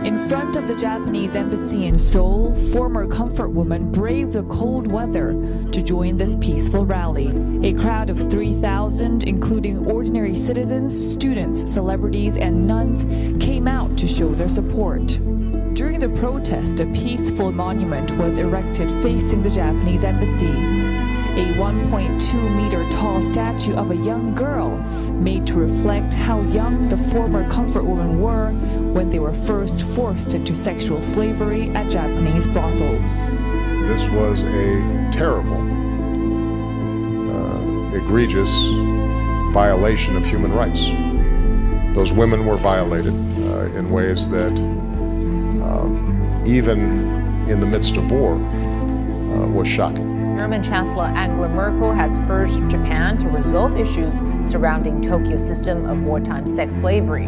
In front of the Japanese embassy in Seoul, former comfort women braved the cold weather to join this peaceful rally. A crowd of 3,000, including ordinary citizens, students, celebrities, and nuns, came out to show their support. During the protest, a peaceful monument was erected facing the Japanese embassy. A 1.2-meter tall statue of a young girl made to reflect how young the former comfort women were when they were first forced into sexual slavery at Japanese brothels. This was a terrible, egregious violation of human rights. Those women were violated in ways that even in the midst of war was shocking. German Chancellor Angela Merkel has urged Japan to resolve issues surrounding Tokyo's system of wartime sex slavery.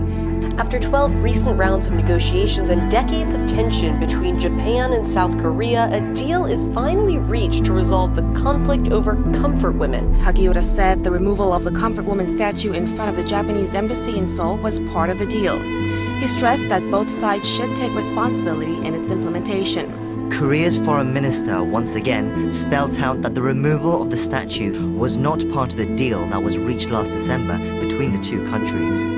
After 12 recent rounds of negotiations and decades of tension between Japan and South Korea, a deal is finally reached to resolve the conflict over comfort women. Hagiura said the removal of the comfort woman statue in front of the Japanese embassy in Seoul was part of the deal. He stressed that both sides should take responsibility in its implementation. Korea's foreign minister once again spelled out that the removal of the statue was not part of the deal that was reached last December between the two countries.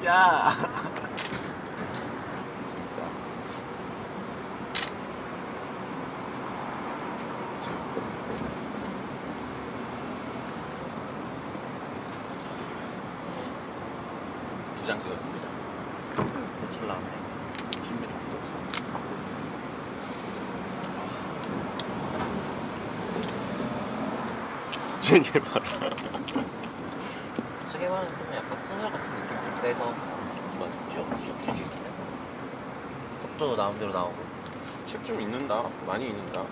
야. 두 장 찍었어, 두 장. 잘 나왔네. 10mm밖에 없어. 쟤게 봐라. 시계만은 보면 약간 소녀 같은 느낌 좀 세서 맞아. 쭉쭉 읽히는 속도도 나름대로 나오고. 책 좀 읽는다. 많이 읽는다.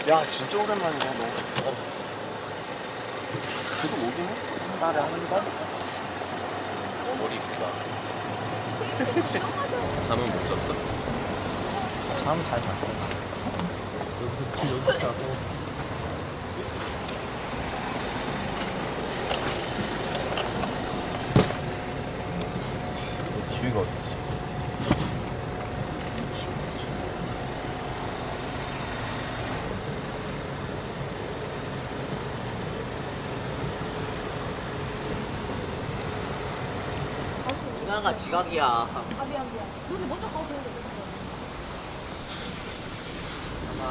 야, 진짜 오랜만이야, 너. 그래도 오긴 했어. 한 달에 한 번? 머리 이쁘다. 잠은 못 잤어? 잠 잘 잤어. 여기 자고. 지휘가 어딨지? 누나가 지각이야. 아 미안. 너네 먼저 가도 되는데. 하나,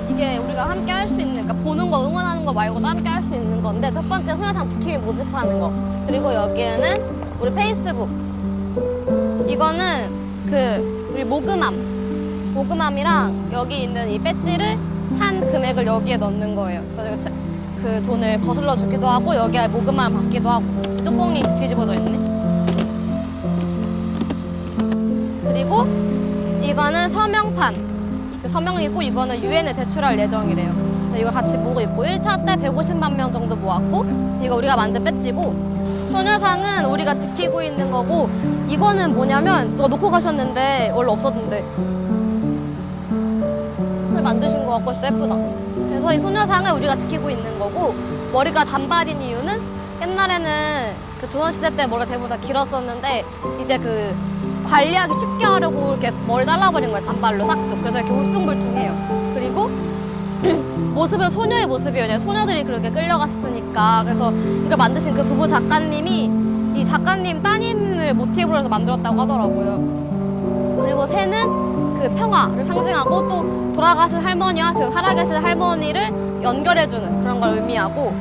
이게 우리가 함께 할 수 있는, 그러니까 보는 거 응원하는 거 말고도 함께 할 수 있는 건데 첫 번째 소녀상 지킴이 모집하는 거. 그리고 여기에는 우리 페이스북. 이거는 우리 모금함이랑 여기 있는 이 배지를 산 금액을 여기에 넣는 거예요. 그래서 그 돈을 거슬러 주기도 하고 여기에 모금함을 받기도 하고. 뚜껑이 뒤집어져 있네. 그리고 이거는 서명판. 서명이고 이거는 유엔에 제출할 예정이래요. 이걸 같이 보고 있고 1차 때 150만 명 정도 모았고 이거 우리가 만든 배지고 소녀상은 우리가 지키고 있는 거고 이거는 뭐냐면 누가 놓고 가셨는데 원래 없었는데 만드신 거 같고 진짜 예쁘다. 그래서 이 소녀상을 우리가 지키고 있는 거고 머리가 단발인 이유는 옛날에는 그 조선시대 때 머리가 대부분 다 길었었는데 이제 관리하기 쉽게 하려고 이렇게 머리 잘라버린 거예요. 단발로 싹둑. 그래서 이렇게 울퉁불퉁해요. 그리고 모습은 소녀의 모습이에요. 소녀들이 그렇게 끌려갔으니까. 그래서 이걸 만드신 그 부부 작가님이 이 작가님 따님을 모티브로 해서 만들었다고 하더라고요. 그리고 새는 평화를 상징하고 또 돌아가신 할머니와 지금 살아계신 할머니를 연결해주는 그런 걸 의미하고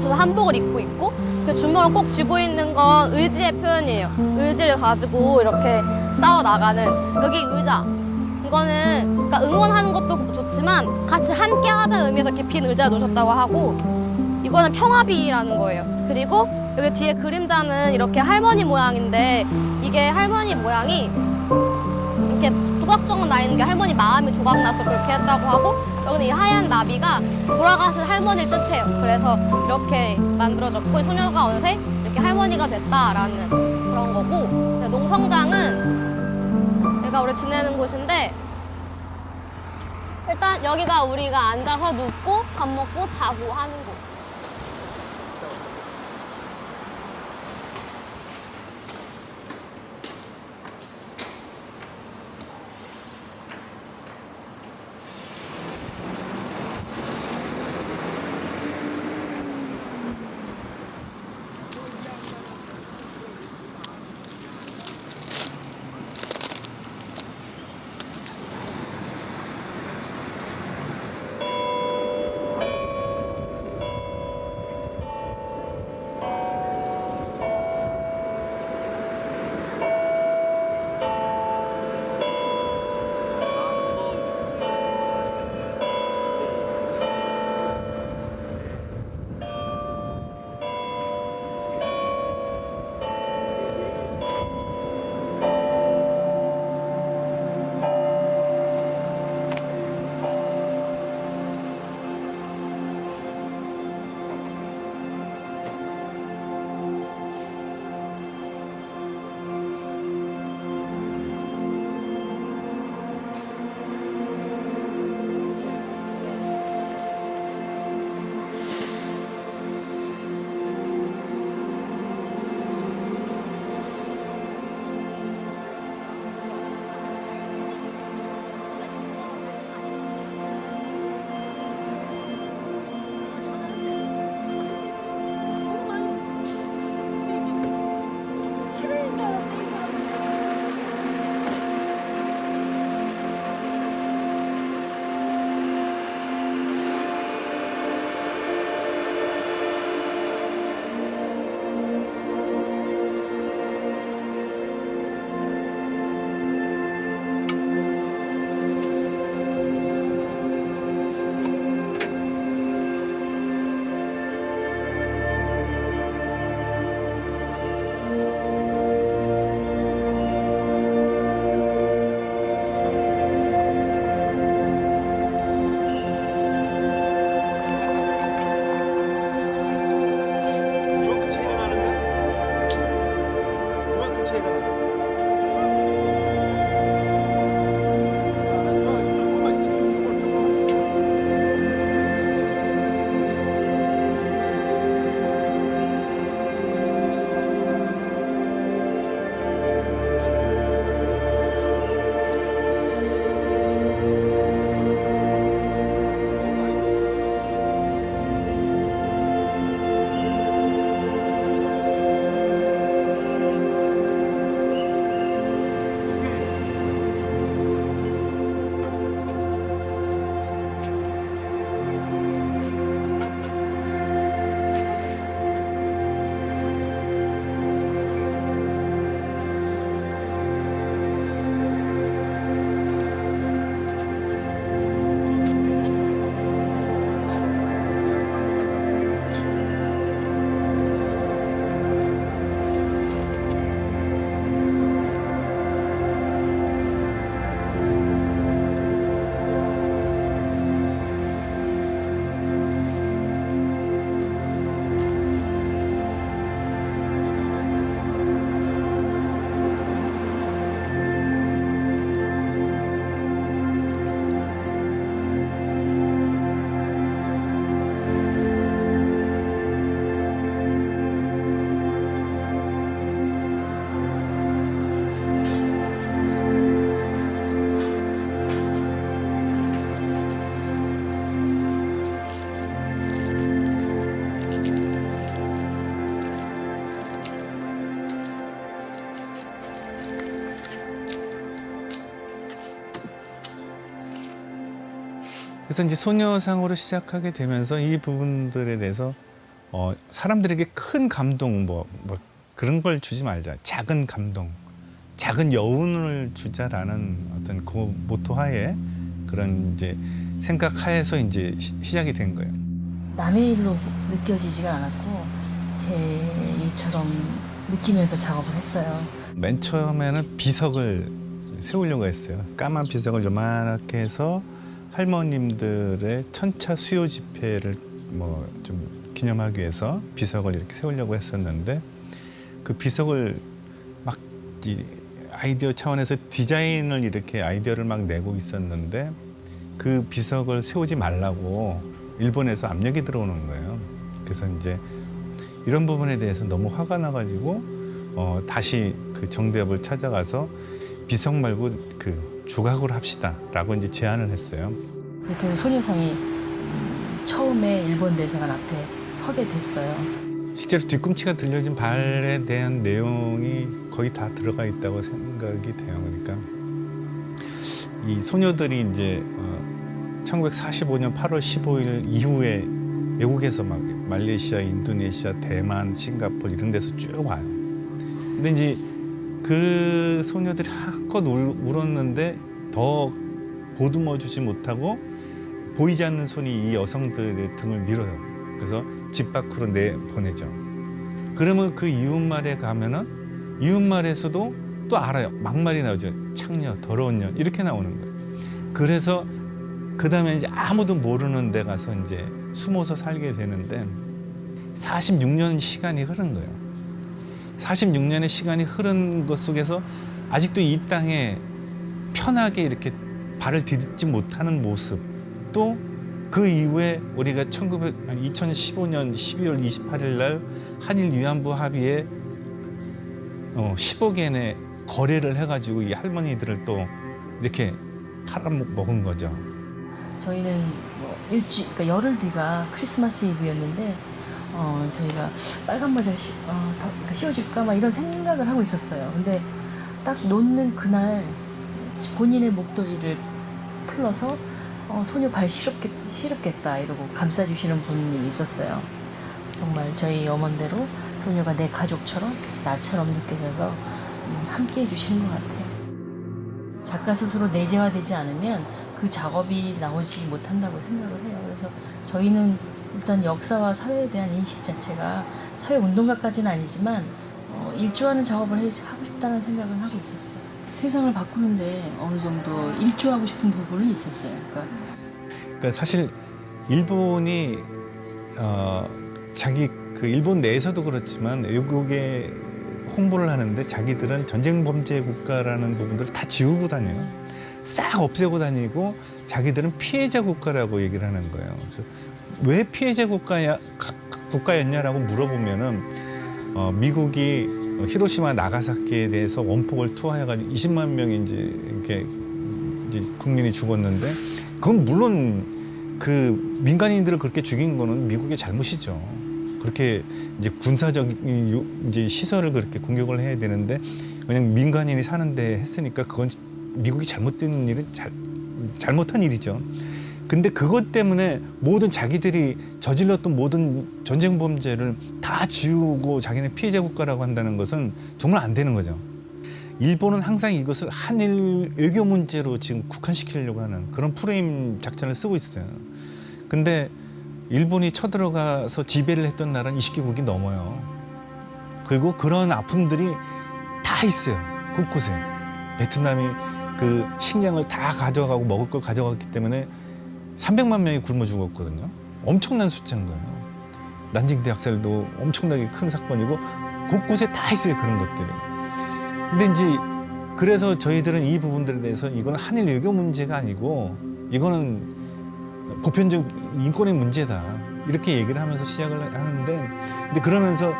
저는 한복을 입고 있고 그 주먹을 꼭 쥐고 있는 건 의지의 표현이에요. 의지를 가지고 이렇게 싸워나가는 여기 의자. 이거는 그러니까 응원하는 것도 좋지만 같이 함께 하자는 의미에서 이렇게 빈 의자를 놓으셨다고 하고 이거는 평화비라는 거예요. 그리고 여기 뒤에 그림자는 이렇게 할머니 모양인데 이게 할머니 모양이 이렇게 조각조각 나 있는 게 할머니 마음이 조각나서 그렇게 했다고 하고 여기는 이 하얀 나비가 돌아가신 할머니를 뜻해요. 그래서 이렇게 만들어졌고 소녀가 어느새 이렇게 할머니가 됐다라는 그런 거고 농성장은 여기가 우리 지내는 곳인데 일단 여기가 우리가 앉아서 눕고 밥 먹고 자고 하는 곳. 그래서 이제 소녀상으로 시작하게 되면서 이 부분들에 대해서 사람들에게 큰 감동 뭐 그런 걸 주지 말자. 작은 감동, 작은 여운을 주자라는 어떤 그 모토 하에 그런 이제 생각하에서 이제 시작이 된 거예요. 남의 일로 느껴지지가 않았고 제 일처럼 느끼면서 작업을 했어요. 맨 처음에는 비석을 세우려고 했어요. 까만 비석을 요만하게 해서 할머님들의 천차 수요 집회를 뭐 좀 기념하기 위해서 비석을 이렇게 세우려고 했었는데 그 비석을 막 아이디어 차원에서 디자인을 이렇게 아이디어를 막 내고 있었는데 그 비석을 세우지 말라고 일본에서 압력이 들어오는 거예요. 그래서 이제 이런 부분에 대해서 너무 화가 나가지고 다시 그 정대협을 찾아가서 비석 말고 그 조각으로 합시다라고 이제 제안을 했어요. 그렇게 해서 소녀상이 처음에 일본 대사관 앞에 서게 됐어요. 실제로 뒤꿈치가 들려진 발에 대한 내용이 거의 다 들어가 있다고 생각이 돼요. 그러니까 이 소녀들이 이제 1945년 8월 15일 이후에 외국에서 막 말레이시아, 인도네시아, 대만, 싱가포르 이런 데서 쭉 와요. 근데 이제 그 소녀들이 한껏 울었는데 더 보듬어 주지 못하고 보이지 않는 손이 이 여성들의 등을 밀어요. 그래서 집 밖으로 내보내죠. 그러면 그 이웃말에 가면은 이웃말에서도 또 알아요. 막말이 나오죠. 창녀, 더러운 년 이렇게 나오는 거예요. 그래서 그 다음에 이제 아무도 모르는 데 가서 이제 숨어서 살게 되는데 46년 시간이 흐른 거예요. 46년의 시간이 흐른 것 속에서 아직도 이 땅에 편하게 이렇게 발을 디딛지 못하는 모습, 또 그 이후에 우리가 2015년 12월 28일 날 한일 위안부 합의에 10억 엔의 거래를 해가지고 이 할머니들을 또 이렇게 팔아먹은 거죠. 저희는 뭐 그러니까 열흘 뒤가 크리스마스 이브였는데 저희가 빨간 모자 씌워줄까 막 이런 생각을 하고 있었어요. 근데 딱 놓는 그날 본인의 목도리를 풀러서 소녀 발 시렵겠다 이러고 감싸주시는 분이 있었어요. 정말 저희 염원대로 소녀가 내 가족처럼 나처럼 느껴져서 함께 해주시는 것 같아요. 작가 스스로 내재화되지 않으면 그 작업이 나오지 못한다고 생각을 해요. 그래서 저희는 일단 역사와 사회에 대한 인식 자체가 사회운동가까지는 아니지만 일조하는 작업을 하고 싶다는 생각은 하고 있었어요. 세상을 바꾸는데 어느 정도 일조하고 싶은 부분은 있었어요. 그러니까 사실 일본이 자기 그 일본 내에서도 그렇지만 외국에 홍보를 하는데 자기들은 전쟁 범죄 국가라는 부분들을 다 지우고 다녀요. 싹 없애고 다니고 자기들은 피해자 국가라고 얘기를 하는 거예요. 그래서 왜 피해자 국가였냐라고 물어보면은 미국이 히로시마 나가사키에 대해서 원폭을 투하해가지고 20만 명이 이제 국민이 죽었는데 그건 물론 그 민간인들을 그렇게 죽인 거는 미국의 잘못이죠. 그렇게 이제 군사적인 이제 시설을 그렇게 공격을 해야 되는데 그냥 민간인이 사는데 했으니까 그건 미국이 잘못된 일은 잘못한 일이죠. 근데 그것 때문에 모든 자기들이 저질렀던 모든 전쟁 범죄를 다 지우고 자기네 피해자 국가라고 한다는 것은 정말 안 되는 거죠. 일본은 항상 이것을 한일 외교 문제로 지금 국한시키려고 하는 그런 프레임 작전을 쓰고 있어요. 근데 일본이 쳐들어가서 지배를 했던 나라는 20개국이 넘어요. 그리고 그런 아픔들이 다 있어요. 곳곳에. 베트남이 그 식량을 다 가져가고 먹을 걸 가져갔기 때문에 300만 명이 굶어 죽었거든요. 엄청난 숫자인 거예요. 난징 대학살도 엄청나게 큰 사건이고 곳곳에 다 있어요. 그런 것들이. 근데 이제 그래서 저희들은 이 부분들에 대해서 이건 한일 외교 문제가 아니고 이거는 보편적 인권의 문제다. 이렇게 얘기를 하면서 시작을 하는데 근데 그러면서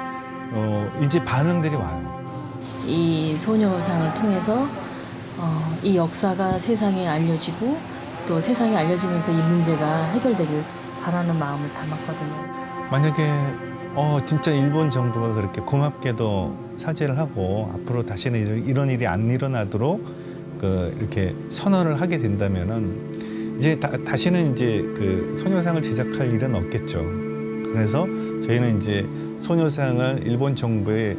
이제 반응들이 와요. 이 소녀상을 통해서 이 역사가 세상에 알려지고 또 세상에 알려지면서 이 문제가 해결되길 바라는 마음을 담았거든요. 만약에 진짜 일본 정부가 그렇게 고맙게도 사죄를 하고 앞으로 다시는 이런 일이 안 일어나도록 이렇게 선언을 하게 된다면은 이제 다시는 이제 그 소녀상을 제작할 일은 없겠죠. 그래서 저희는 이제 소녀상을 일본 정부에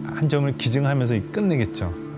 한 점을 기증하면서 끝내겠죠.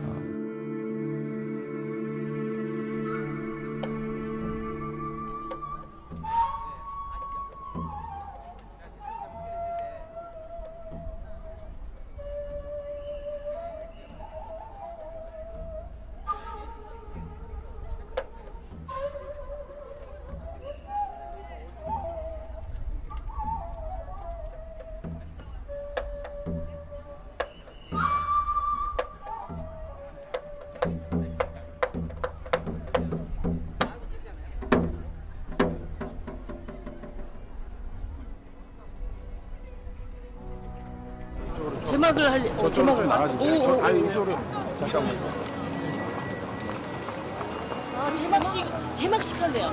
제막을 할 제막을 나가주세요. 아니 이쪽으로 잠깐만. 아 제막식 할래요.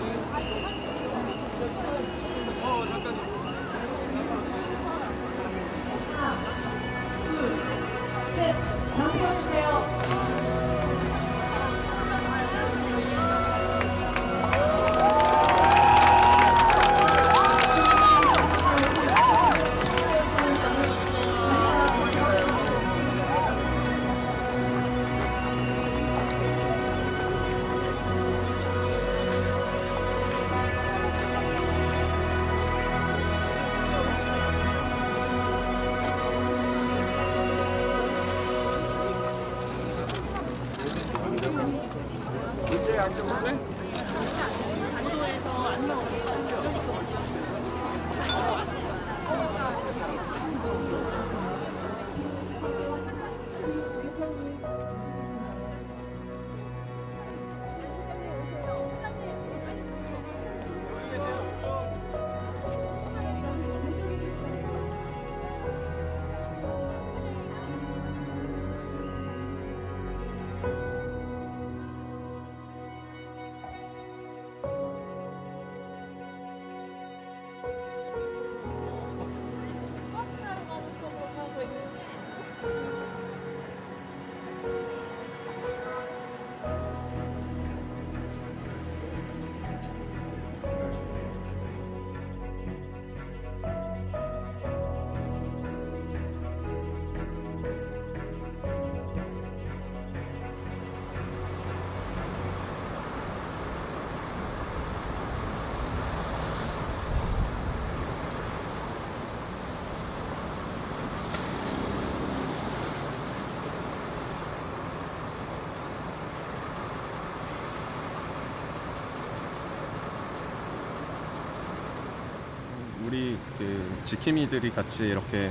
우리 그 지킴이들이 같이 이렇게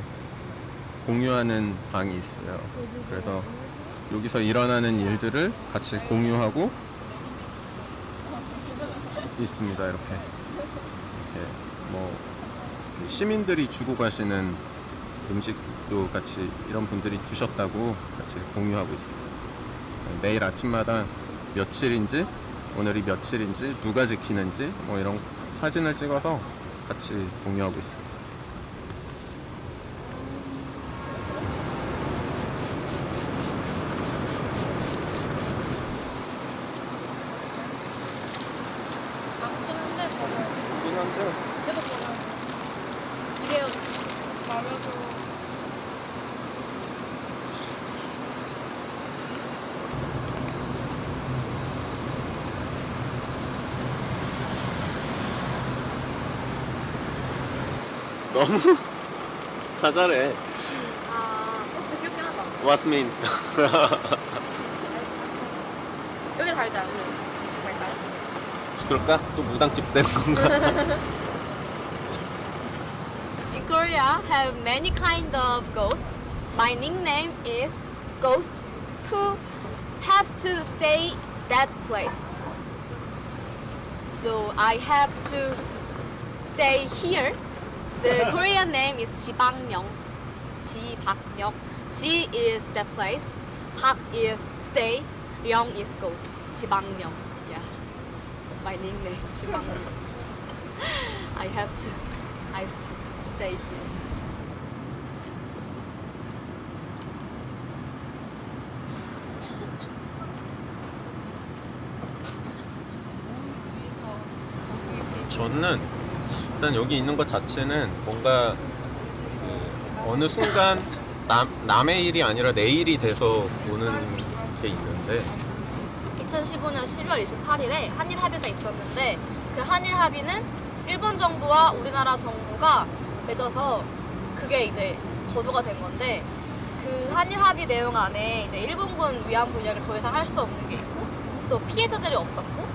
공유하는 방이 있어요. 그래서 여기서 일어나는 일들을 같이 공유하고 있습니다. 이렇게 뭐 시민들이 주고 가시는 음식도 같이 이런 분들이 주셨다고 같이 공유하고 있어요. 매일 아침마다 며칠인지 오늘이 며칠인지 누가 지키는지 뭐 이런 사진을 찍어서 같이 공유하고 있어요. 계속 보면 이게 말려서 너무 자잘해. 아, 귀엽긴 하다. 와스민. 여기 달자, 우리. 갈까요? 그럴까? 또 무당집 되는 건가? In Korea, have many kind of ghosts. My nickname is Ghost who have to stay that place. So I have to stay here. The Korean name is 지방령. 지박령. 지 is that place. 박 is stay. 령 is ghost. 지방령. Yeah. My nickname 지방령. I have to. I stay here. 저는 일단 여기 있는 것 자체는 뭔가 그 어느 순간 남의 일이 아니라 내 일이 돼서 오는 게 있는데 2015년 12월 28일에 한일 합의가 있었는데 그 한일 합의는 일본 정부와 우리나라 정부가 맺어서 그게 이제 거두가 된 건데 그 한일 합의 내용 안에 이제 일본군 위안부 이야기를 더 이상 할 수 없는 게 있고 또 피해자들이 없었고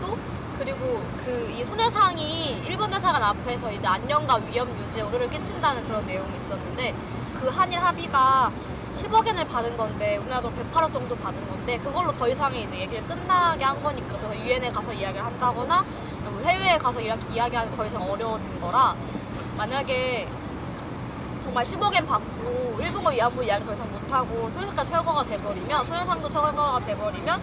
또 그리고 그 이 소녀상이 일본 대사관 앞에서 이제 안녕과 위험 유지에 우려를 끼친다는 그런 내용이 있었는데 그 한일 합의가 10억엔을 받은 건데 우리나라도 108억 정도 받은 건데 그걸로 더 이상의 이제 얘기를 끝나게 한 거니까 그래서 유엔에 가서 이야기를 한다거나 해외에 가서 이렇게 이야기하기 더 이상 어려워진 거라 만약에 정말 10억엔 받고 일본과 위안부 이야기 더 이상 못하고 소녀상까지 철거가 돼버리면 소녀상도 철거가 돼버리면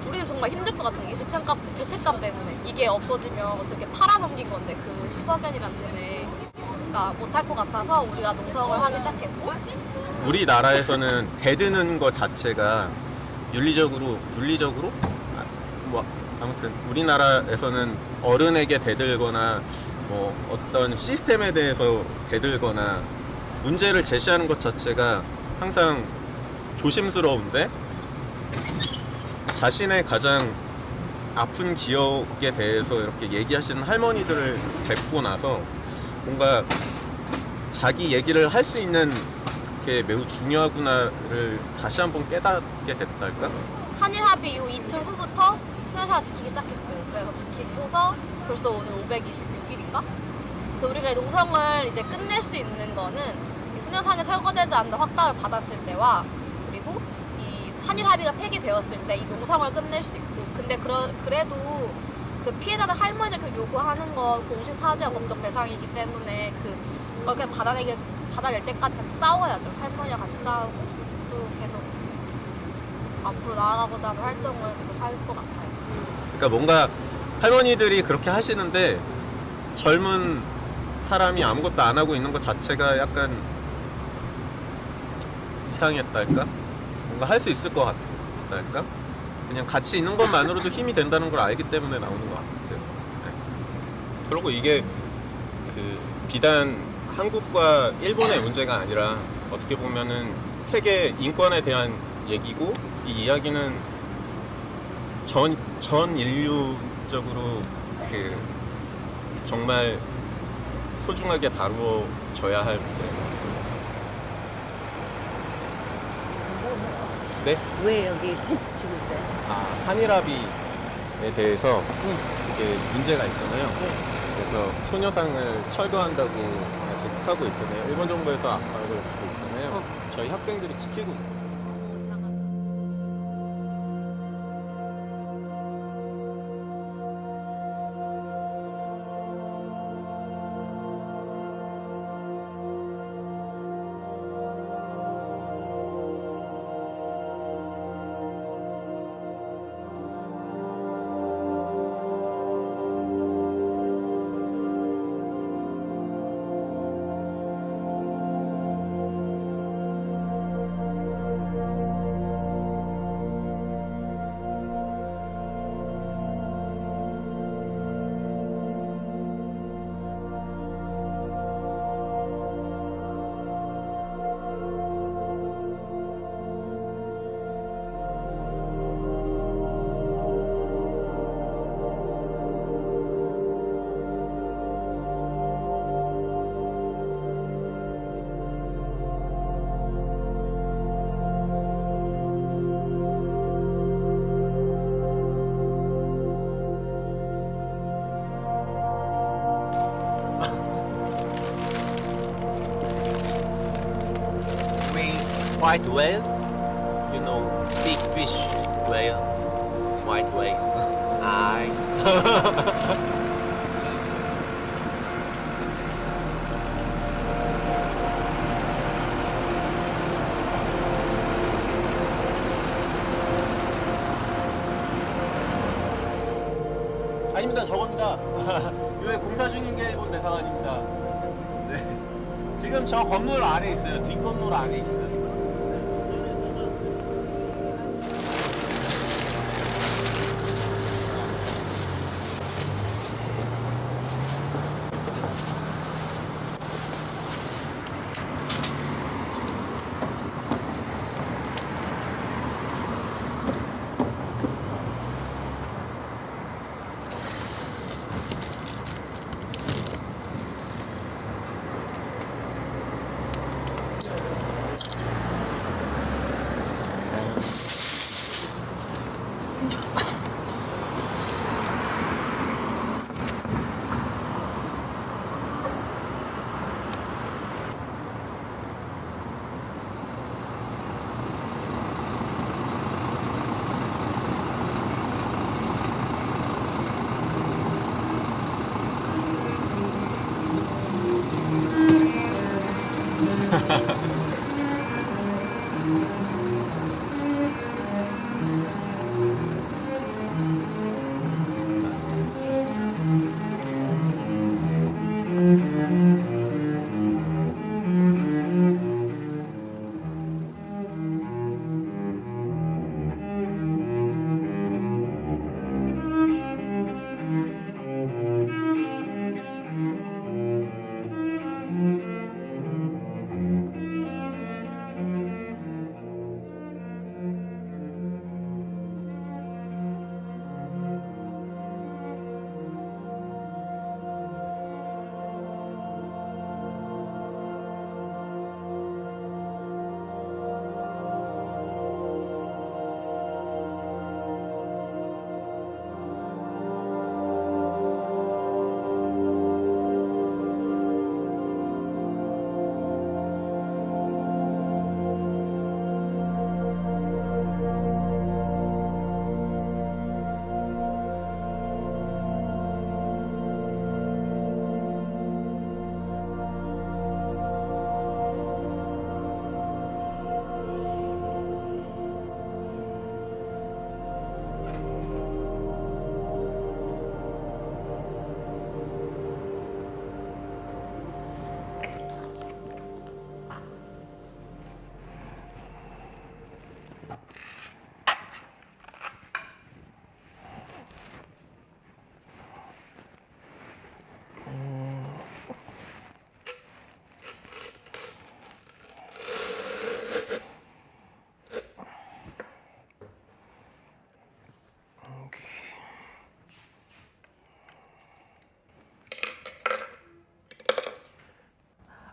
우리는 정말 힘들 것 같은 게 죄책감 때문에 이게 없어지면 어떻게 팔아넘긴 건데 그 10억엔이라는 돈에 그러니까 못할 것 같아서 우리가 농성을 하기 시작했고 우리나라에서는 대드는 것 자체가 윤리적으로 물리적으로 뭐 아무튼 우리나라에서는 어른에게 대들거나 뭐 어떤 시스템에 대해서 대들거나 문제를 제시하는 것 자체가 항상 조심스러운데 자신의 가장 아픈 기억에 대해서 이렇게 얘기하시는 할머니들을 뵙고 나서 뭔가 자기 얘기를 할 수 있는 게 매우 중요하구나를 다시 한번 깨닫게 됐달까? 한일 합의 이후 이틀 후부터 소녀상을 지키기 시작했어요. 그래서 지키고서 벌써 오늘 526일인가? 그래서 우리가 농성을 이제 끝낼 수 있는 거는 이 소녀상이 철거되지 않는 확답을 받았을 때와 그리고 이 한일 합의가 폐기되었을 때 이 농성을 끝낼 수 있고 근데 그래도 그 피해자들 할머니들 요구하는 건 공식 사죄와 법적 배상이기 때문에 그걸 그냥 받아낼 때까지 같이 싸워야죠. 할머니와 같이 싸우고 또 계속 앞으로 나아가고자 하는 활동을 계속 할 것 같아요. 그러니까 뭔가 할머니들이 그렇게 하시는데 젊은 사람이 아무것도 안 하고 있는 것 자체가 약간 이상했달까? 뭔가 할 수 있을 것 같달까? 그냥 같이 있는 것만으로도 힘이 된다는 걸 알기 때문에 나오는 것 같아요. 네. 그리고 이게 그 비단 한국과 일본의 문제가 아니라 어떻게 보면은 세계 인권에 대한 얘기고 이 이야기는 전 인류적으로 그 정말 소중하게 다루어져야 할 문제. 네? 왜 여기 텐트 치고 있어요? 아, 한일 합의에 대해서 이게 문제가 있잖아요. 그래서 소녀상을 철거한다고 아직 하고 있잖아요. 일본 정부에서 압박을 주고 있잖아요. 저희 학생들이 지키고 있어요. White whale, you know, big fish whale, white whale. I. 아닙니다. 저겁니다. 이게 공사 중인 게 일본 대사관입니다. 네. 지금 저 건물 안에 있어요. 뒷 건물 안에 있어요.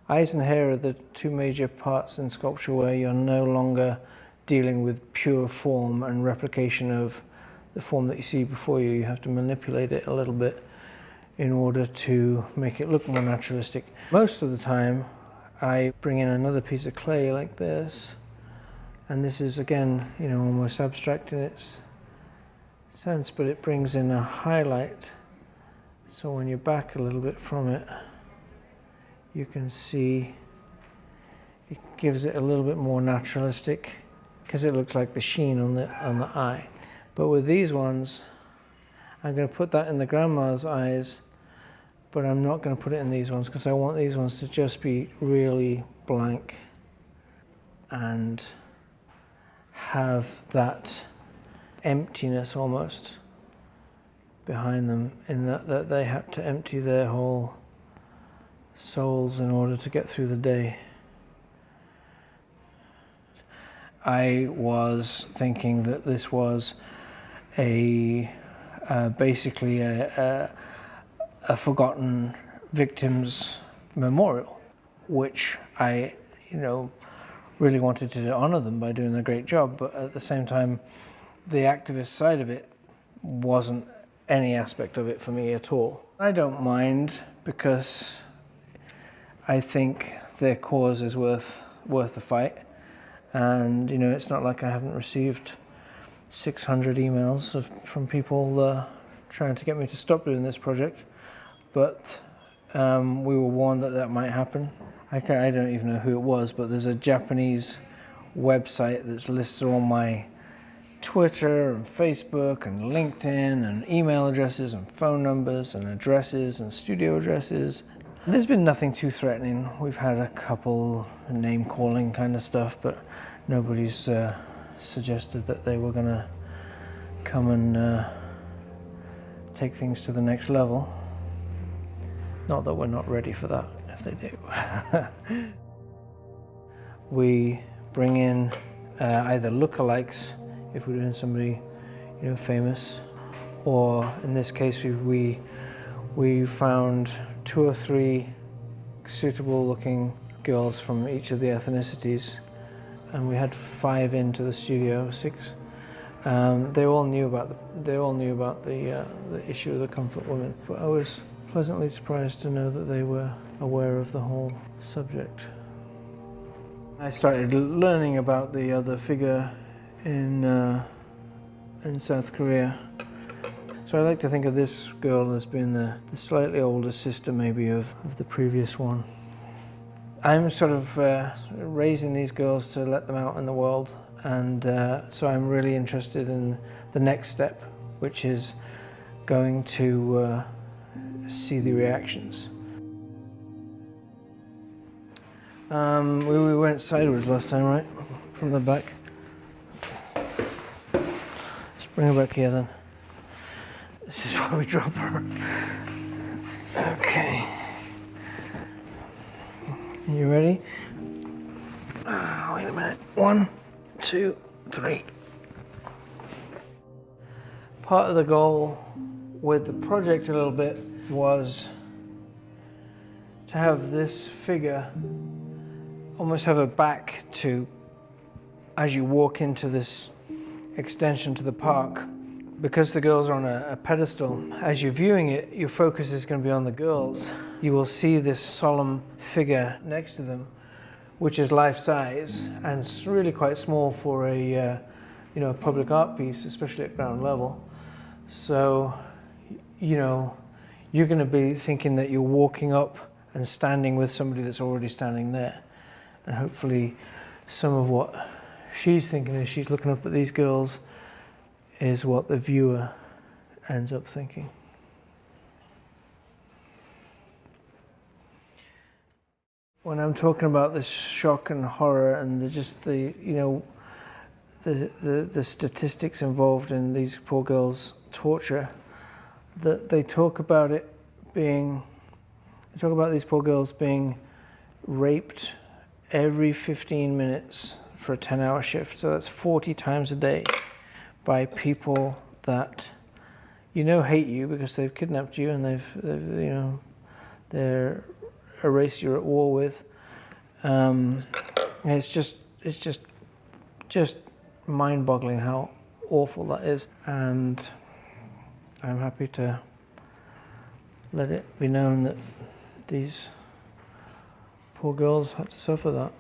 Eyes and hair are the two major parts in sculpture where you're no longer dealing with pure form and replication of the form that you see before you. You have to manipulate it a little bit in order to make it look more naturalistic. Most of the time, I bring in another piece of clay like this, and this is again, you know, almost abstract in its sense, but it brings in a highlight. So when you're back a little bit from it, you can see it gives it a little bit more naturalistic because it looks like the sheen on the eye. But with these ones, I'm going to put that in the grandma's eyes, but I'm not going to put it in these ones because I want these ones to just be really blank and have that emptiness almost behind them, in that they had to empty their whole souls in order to get through the day. I was thinking that this was basically a forgotten victims memorial, which I, you know, really wanted to honor them by doing a great job, but at the same time, the activist side of it wasn't any aspect of it for me at all. I don't mind because I think their cause is worth the fight, and you know, it's not like I haven't received 600 emails from people trying to get me to stop doing this project, but we were warned that might happen. I don't even know who it was, but there's a Japanese website that lists all my Twitter and Facebook and LinkedIn and email addresses and phone numbers and addresses and studio addresses. There's been nothing too threatening. We've had a couple name calling kind of stuff, but nobody's suggested that they were going to come and take things to the next level. Not that we're not ready for that, if they do. We bring in either lookalikes, if we're doing somebody, you know, famous, or in this case we found 2 or 3 suitable looking girls from each of the ethnicities, and we had 5 into the studio, 6 They all knew about the issue of the comfort women, but I was pleasantly surprised to know that they were aware of the whole subject. I started learning about the other figure in South Korea. So I like to think of this girl as being the slightly older sister maybe of the previous one. I'm sort of raising these girls to let them out in the world, and so I'm really interested in the next step, which is going to see the reactions. We went sideways last time, right? From the back. Let's bring her back here then. This is where we drop her. Okay. You ready? Wait a minute. 1, 2, 3. Part of the goal with the project a little bit was to have this figure almost have a back to as you walk into this extension to the park. Because the girls are on a pedestal, as you're viewing it, your focus is going to be on the girls. You will see this solemn figure next to them, which is life-size, and it's really quite small for a public art piece, especially at ground level. So, you're going to be thinking that you're walking up and standing with somebody that's already standing there. And hopefully some of what she's thinking as she's looking up at these girls is what the viewer ends up thinking. When I'm talking about this shock and horror and the statistics involved in these poor girls' torture, that they talk about these poor girls being raped every 15 minutes for a 10-hour shift. So that's 40 times a day by people that hate you because they've kidnapped you and they're a race you're at war with. And it's just mind-boggling how awful that is. And I'm happy to let it be known that these poor girls had to suffer that.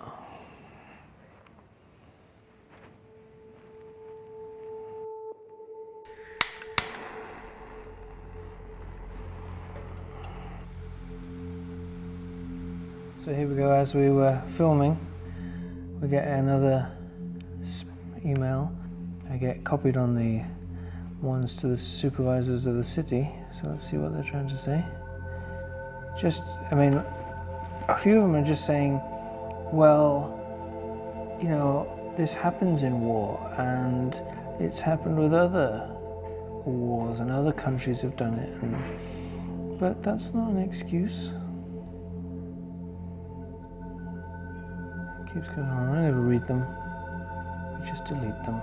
So here we go, as we were filming, we get another email. I get copied on the ones to the supervisors of the city, so let's see what they're trying to say. A few of them are just saying, well, this happens in war, and it's happened with other wars, and other countries have done it, but that's not an excuse. Keeps going on. I never read them. We just delete them.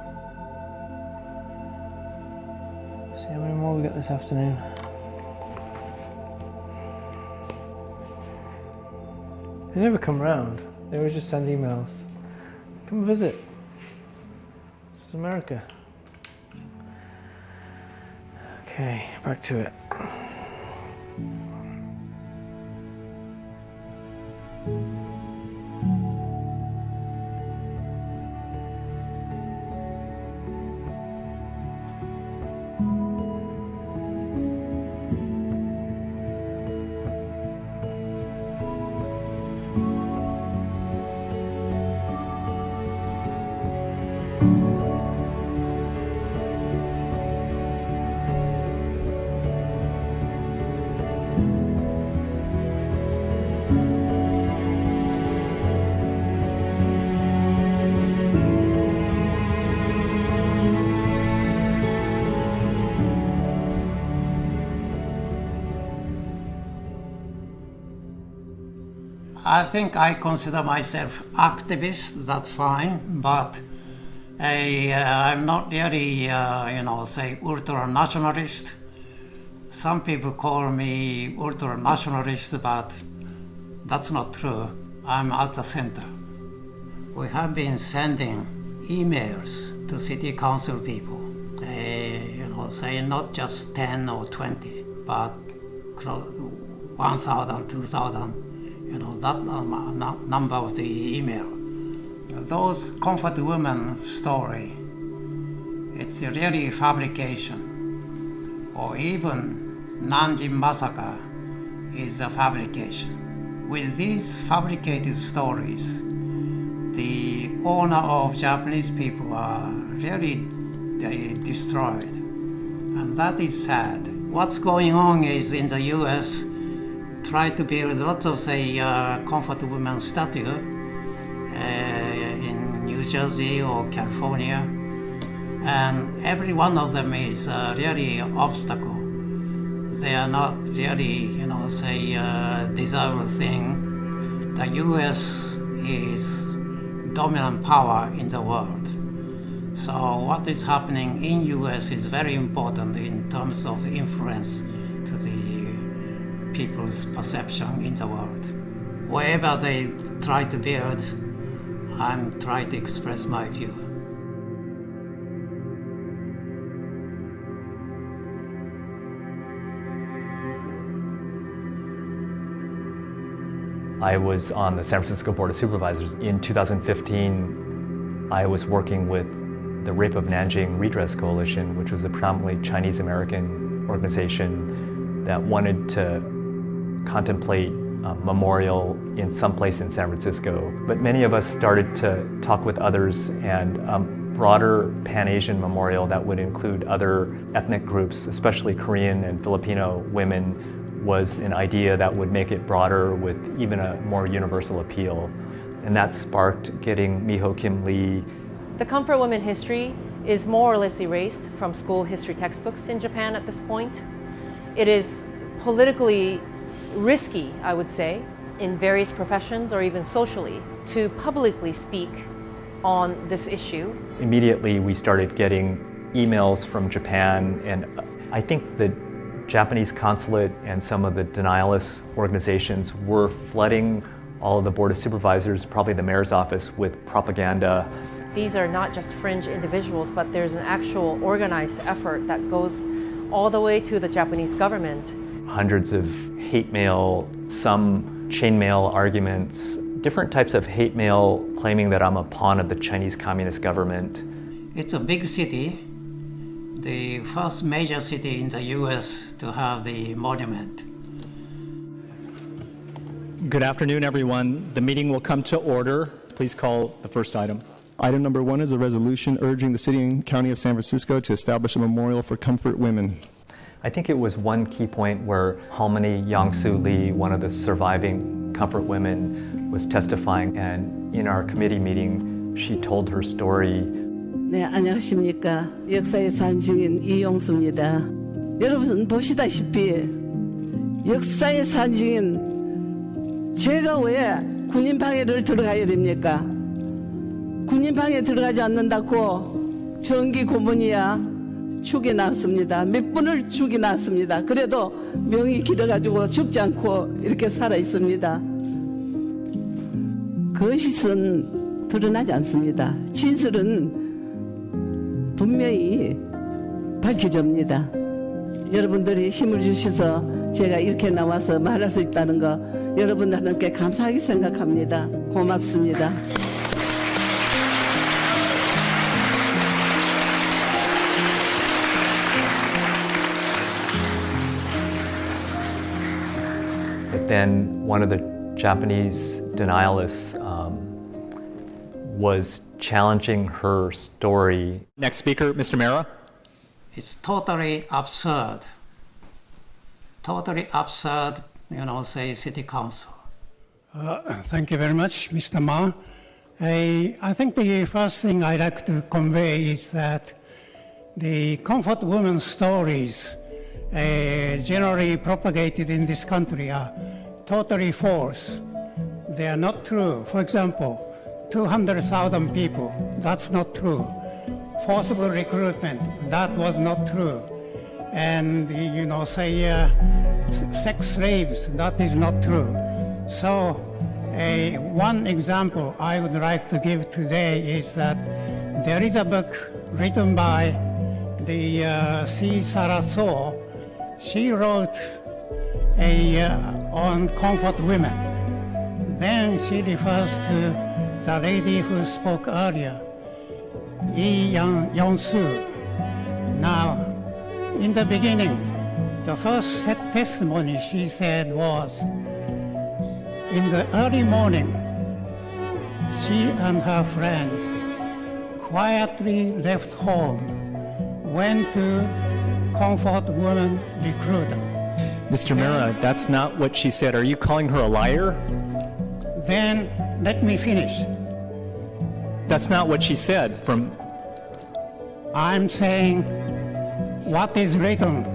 See how many more we got this afternoon. They never come round. They always just send emails. Come visit. This is America. Okay, back to it. I think I consider myself activist, that's fine, but I'm not really, say ultra-nationalist. Some people call me ultra-nationalist, but that's not true. I'm at the center. We have been sending emails to city council people say not just 10 or 20, but 1,000, 2,000, that number of the email. Those comfort women story, it's really fabrication, or even Nanjing massacre is a fabrication. With these fabricated stories, the honor of Japanese people are really destroyed, and that is sad. What's going on is in the U.S. try to build lots of comfort women statue in New Jersey or California, and every one of them is really an obstacle. They are not really, desirable thing. The U.S. is dominant power in the world. So what is happening in U.S. is very important in terms of influence to the people's perception in the world. Wherever they try to build, I'm trying to express my view. I was on the San Francisco Board of Supervisors. In 2015, I was working with the Rape of Nanjing Redress Coalition, which was a predominantly Chinese-American organization that wanted to contemplate a memorial in some place in San Francisco. But many of us started to talk with others, and a broader Pan-Asian memorial that would include other ethnic groups, especially Korean and Filipino women, was an idea that would make it broader with even a more universal appeal. And that sparked getting Miho Kim Lee. The comfort women history is more or less erased from school history textbooks in Japan at this point. It is politically risky, I would say, in various professions or even socially, to publicly speak on this issue. Immediately we started getting emails from Japan, and I think the Japanese consulate and some of the denialist organizations were flooding all of the Board of Supervisors, probably the mayor's office, with propaganda. These are not just fringe individuals, but there's an actual organized effort that goes all the way to the Japanese government. Hundreds of hate mail, some chainmail arguments, different types of hate mail claiming that I'm a pawn of the Chinese Communist government. It's a big city, the first major city in the U.S. to have the monument. Good afternoon, everyone. The meeting will come to order. Please call the first item. Item number 1 is a resolution urging the City and County of San Francisco to establish a memorial for comfort women. I think it was one key point where Halmini Yangsu Lee, one of the surviving comfort women, was testifying, and in our committee meeting, she told her story. 네, 안녕하십니까. 역사의 산증인 이용수입니다. 여러분 보시다시피 역사의 산증인 제가 왜 군인 방해를 들어가야 됩니까? 군인 방해 들어가지 않는다고 정기 고문이야 죽이 났습니다. 몇 분을 죽이 났습니다. 그래도 명이 길어가지고 죽지 않고 이렇게 살아 있습니다. 거짓은 드러나지 않습니다. 진실은 분명히 밝혀집니다. 여러분들이 힘을 주셔서 제가 이렇게 나와서 말할 수 있다는 거 여러분들께 감사하게 생각합니다. 고맙습니다. But then one of the Japanese denialists was challenging her story. Next speaker, Mr. Mera. It's totally absurd. Totally absurd, say city council. Thank you very much, Mr. Ma. I think the first thing I'd like to convey is that the comfort women stories generally propagated in this country are totally false. They are not true. For example, 200,000 people, that's not true. Forcible recruitment, that was not true. And, sex slaves, that is not true. So, one example I would like to give today is that there is a book written by the C. Saraso, she wrote on comfort women. Then she refers to the lady who spoke earlier, Lee Yong-soo. Now, in the beginning, the first testimony she said was, in the early morning, she and her friend quietly left home, went to Comfort Woman Recruiter. Mr. Mira, that's not what she said. Are you calling her a liar? Then let me finish. That's not what she said. I'm saying what is written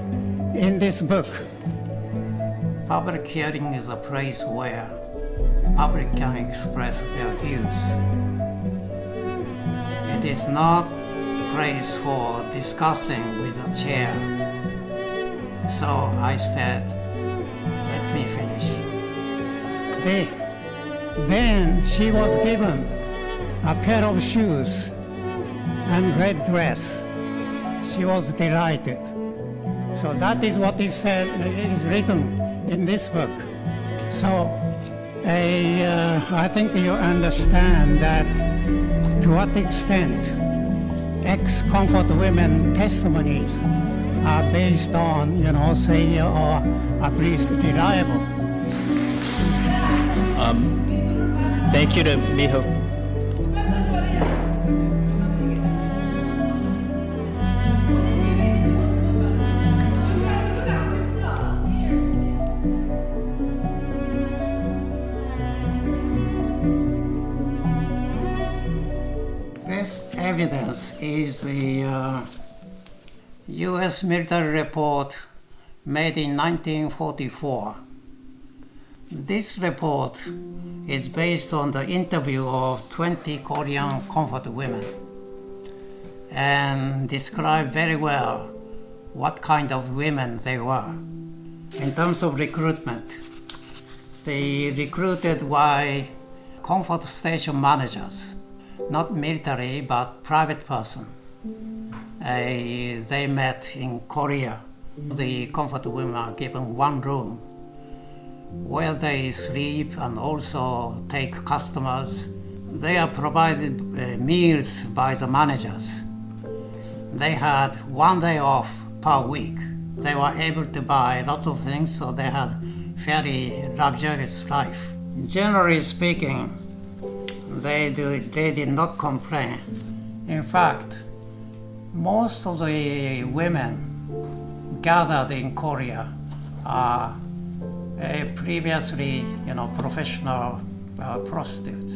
in this book. Public hearing is a place where public can express their views. It is not a place for discussing with a chair. So I said, let me finish. Then she was given a pair of shoes and red dress. She was delighted. So that is what is said, is written in this book. So I think you understand that to what extent ex-comfort women testimonies are based on, say, or at least reliable. Thank you to Miho. Best evidence is the U.S. military report made in 1944. This report is based on the interview of 20 Korean comfort women and describe very well what kind of women they were. In terms of recruitment, they recruited by comfort station managers, not military but private person. They met in Korea. The comfort women are given one room where they sleep and also take customers. They are provided meals by the managers. They had 1 day off per week. They were able to buy a lot of things, so they had fairly luxurious life. Generally speaking, they did not complain. In fact, most of the women gathered in Korea are previously, professional prostitutes,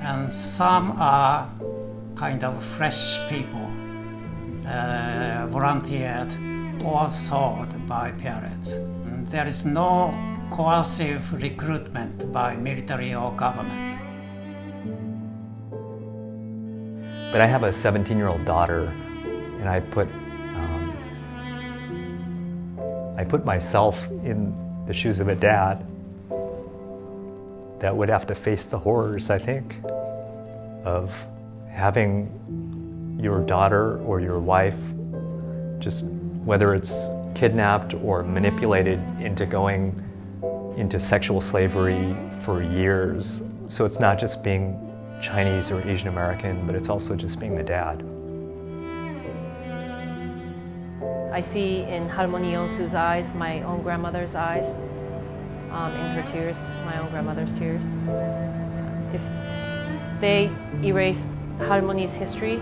and some are kind of fresh people, volunteered or sold by parents. There is no coercive recruitment by military or government. But I have a 17-year-old daughter, and I put myself in the shoes of a dad that would have to face the horrors, I think, of having your daughter or your wife, just whether it's kidnapped or manipulated into going into sexual slavery for years. So it's not just being Chinese or Asian American, but it's also just being the dad. I see in Harmony Yonsu's eyes my own grandmother's eyes, in her tears, my own grandmother's tears. If they erase Harmony's history,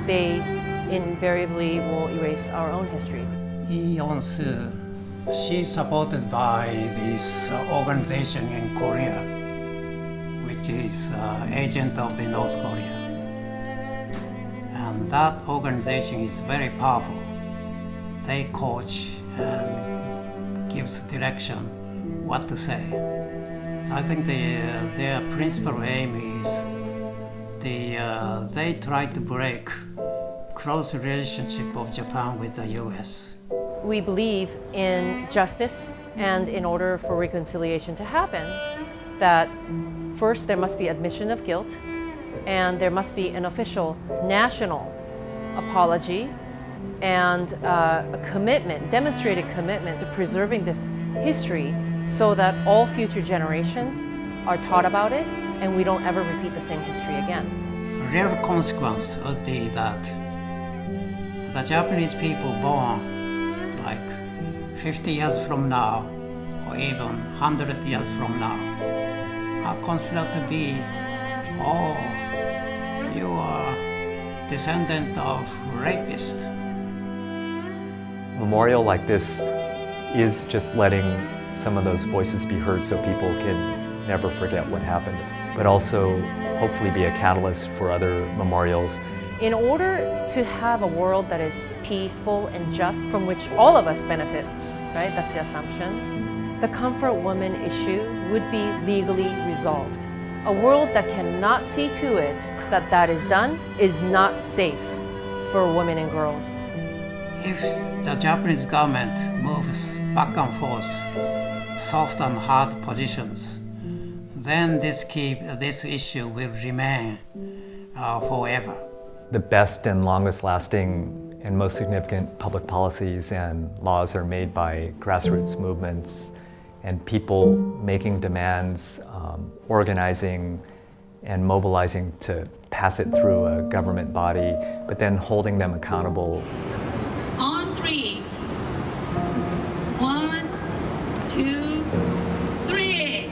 they invariably will erase our own history. Lee Yong-soo, she's supported by this organization in Korea, which is agent of the North Korea. And that organization is very powerful. They coach and gives direction what to say. I think their principal aim is they try to break close relationship of Japan with the U.S. We believe in justice, and in order for reconciliation to happen, that first there must be admission of guilt, and there must be an official national apology and a commitment, demonstrated commitment to preserving this history so that all future generations are taught about it and we don't ever repeat the same history again. A real consequence would be that the Japanese people born like 50 years from now or even 100 years from now are considered to be all you are descendant of rapists. A memorial like this is just letting some of those voices be heard so people can never forget what happened, but also hopefully be a catalyst for other memorials. In order to have a world that is peaceful and just, from which all of us benefit, right? That's the assumption. The comfort woman issue would be legally resolved. A world that cannot see to it that that is done is not safe for women and girls. If the Japanese government moves back and forth, soft and hard positions, then this issue will remain forever. The best and longest lasting and most significant public policies and laws are made by grassroots movements and people making demands, organizing and mobilizing to pass it through a government body, but then holding them accountable. On 3. 1, 2, 3.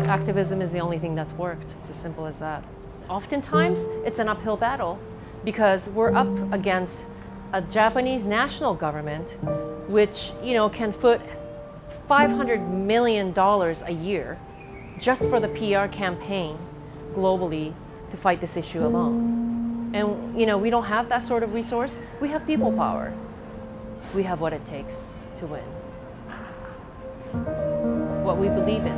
Activism is the only thing that's worked. It's as simple as that. Oftentimes, it's an uphill battle because we're up against a Japanese national government which, can foot $500 million a year just for the PR campaign globally to fight this issue alone. And, we don't have that sort of resource. We have people power. We have what it takes to win. What we believe in,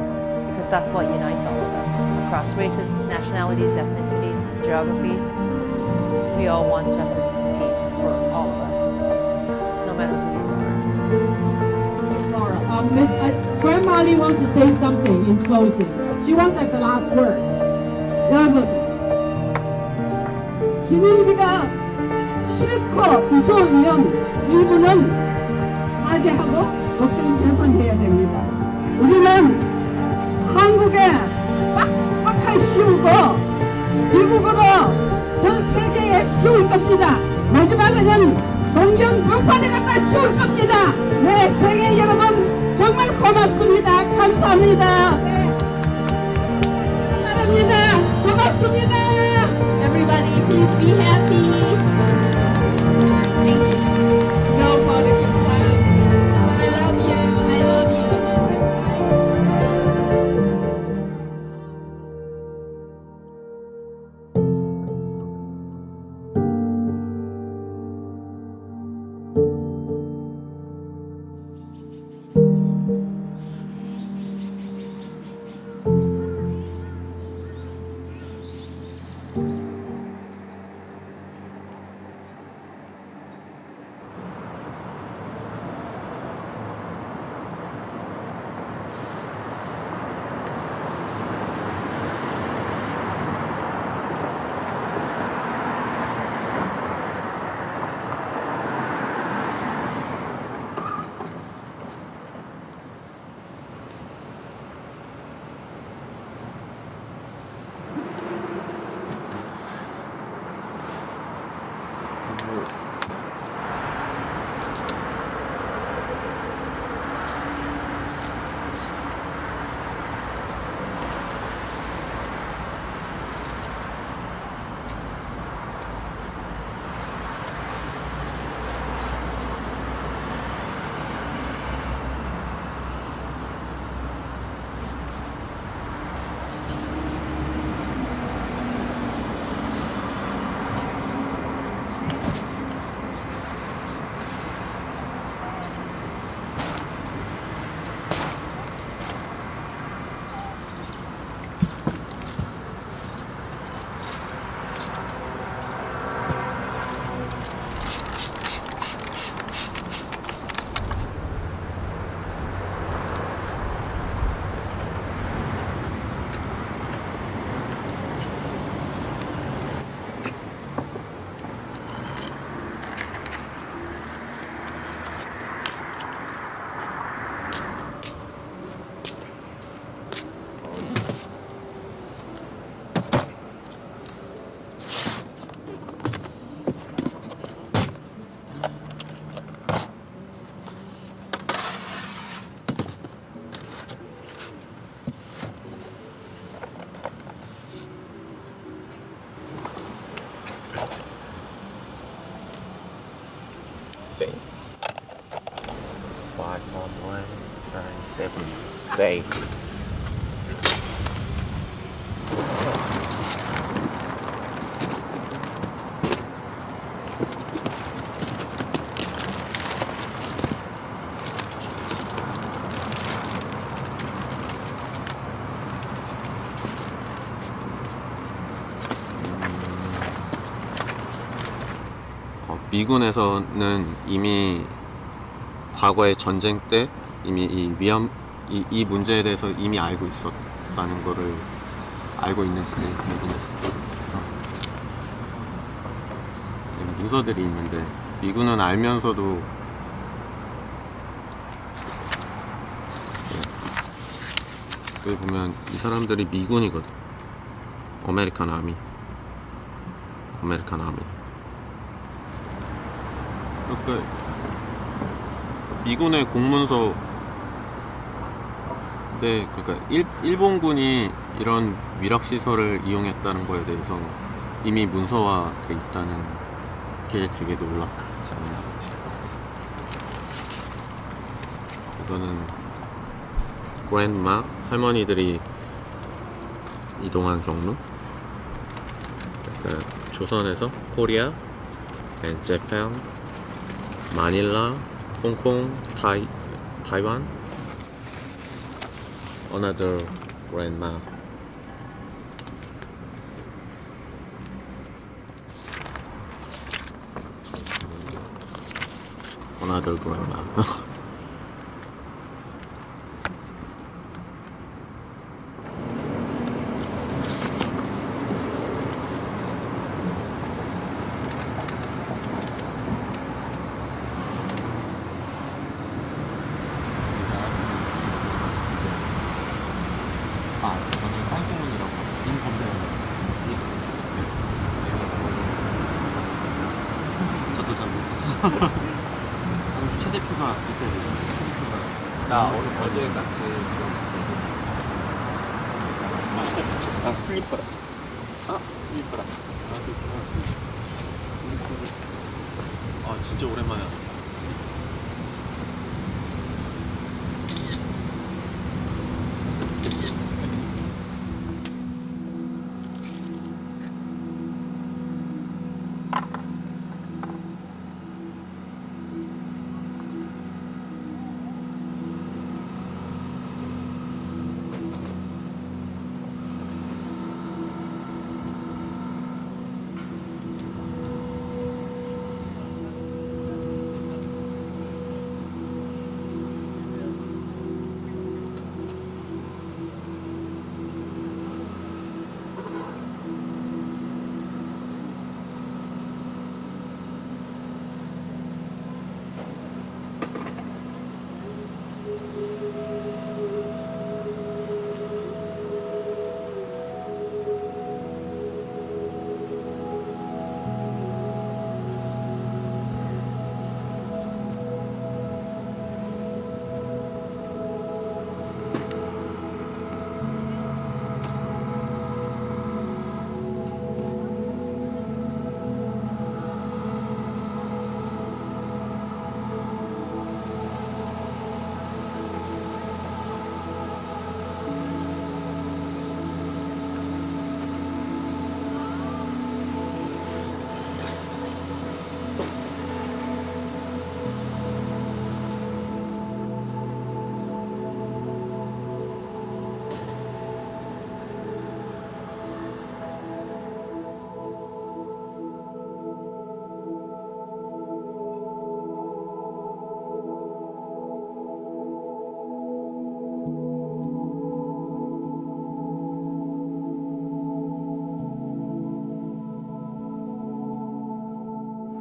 because that's what unites all of us. Across races, nationalities, ethnicities, geographies, we all want justice and peace for all of us, no matter who you are. Laura, Grandma Lee wants to say something in closing. She wants to have the last word. 여러분, 기념비가 싫고 무서우면 일부는 사죄하고 법적인 배상해야 됩니다. 우리는 한국에 빡빡하게 씌우고 미국으로 전 세계에 씌울 겁니다. 마지막에는 동경 벽판에 갖다 씌울 겁니다. 네, 세계 여러분 정말 고맙습니다. 감사합니다. 감사합니다. 고맙습니다. Everybody, please be happy. Thank you. No political silence. I love you. I love you. say 527 day. 미군에서는 이미 과거의 전쟁 때 이미 이 문제에 대해서 이미 알고 있었다는 거를 알고 있는 시대에 미군에서 문서들이 있는데 미군은 알면서도 여기 보면 이 사람들이 미군이거든. 아메리칸 아미. 그러니까 미군의 공문서 네, 그러니까 일본군이 이런 위락 시설을 이용했다는 거에 대해서 이미 문서화돼 있다는 게 되게 놀랍지 않나 싶어서. 이거는 그랜드마 할머니들이 이동한 경로. 그러니까 조선에서 코리아, and Japan, 마닐라, 홍콩, 타이완. Another grandma. Another grandma. 저는 한국문이라고 저도 잘 못해서 최대표가 있어야 돼요. 나 어제 같이 슬리퍼라. 슬리퍼라. 진짜 오랜만이야.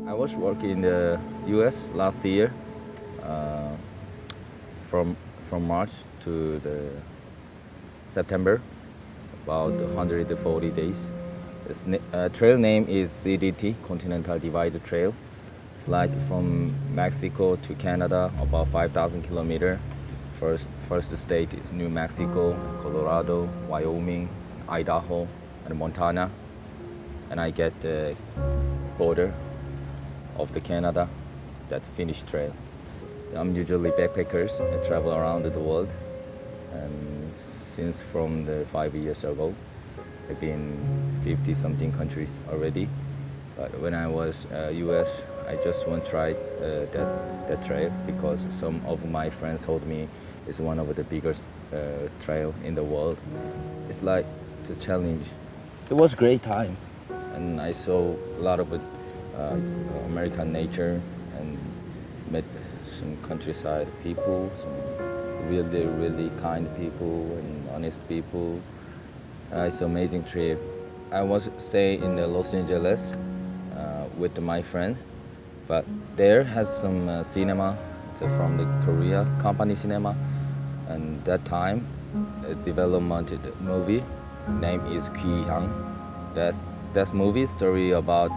I was working in the U.S. last year, from March to the September, about 140 days. This trail name is CDT, Continental Divide Trail. It's like from Mexico to Canada, about 5,000 kilometers. First state is New Mexico, Colorado, Wyoming, Idaho, and Montana. And I get the border of the Canada that finish trail. I'm usually backpackers. I travel around the world, and since from the 5 years ago, I've been 50 something countries already. But when I was US, I just want to try that trail because some of my friends told me it's one of the biggest trail in the world. It's like the challenge. It was a great time, and I saw a lot of American nature and met some countryside people, some really kind people and honest people. It's an amazing trip. I was staying in Los Angeles with my friend, but there has some cinema. It's from the Korea company cinema, and that time a development movie name is Ki-hyang. That's movie story about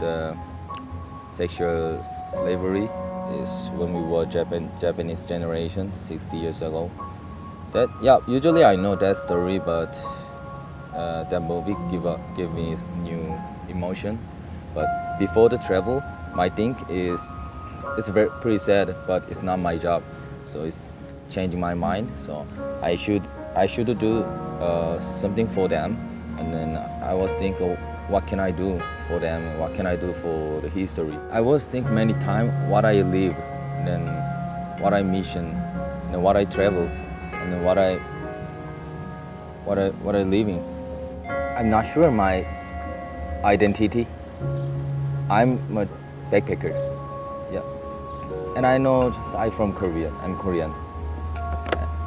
sexual slavery is when we were Japanese generation 60 years ago. Usually I know that story, but that movie give me new emotion. But before the travel, my think is it's pretty sad, but it's not my job, so it's changing my mind. So I should do something for them, and then I was thinking, what can I do for them? What can I do for the history? I was think many times what I live, and then what I mission, and then what I travel, and then what I living. I'm not sure my identity. I'm a backpacker, yeah, and I know just I'm from Korea. I'm Korean,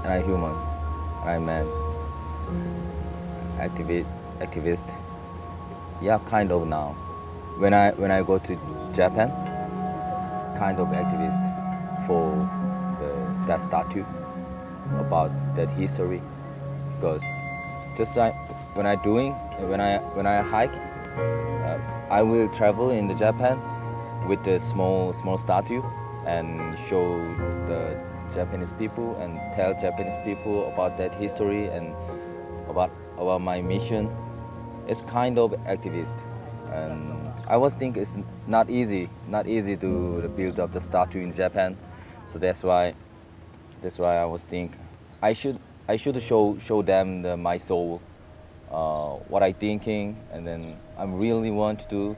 and I'm human. I'm man, activist. Yeah, kind of now. When I go to Japan, kind of activist for that statue about that history, because just like when I hike, I will travel in the Japan with the small statue and show the Japanese people and tell Japanese people about that history and about my mission. It's kind of activist, and I was thinking it's not easy to build up the statue in Japan. So that's why I was thinking I should show them my soul, what I thinking, and then I really want to do,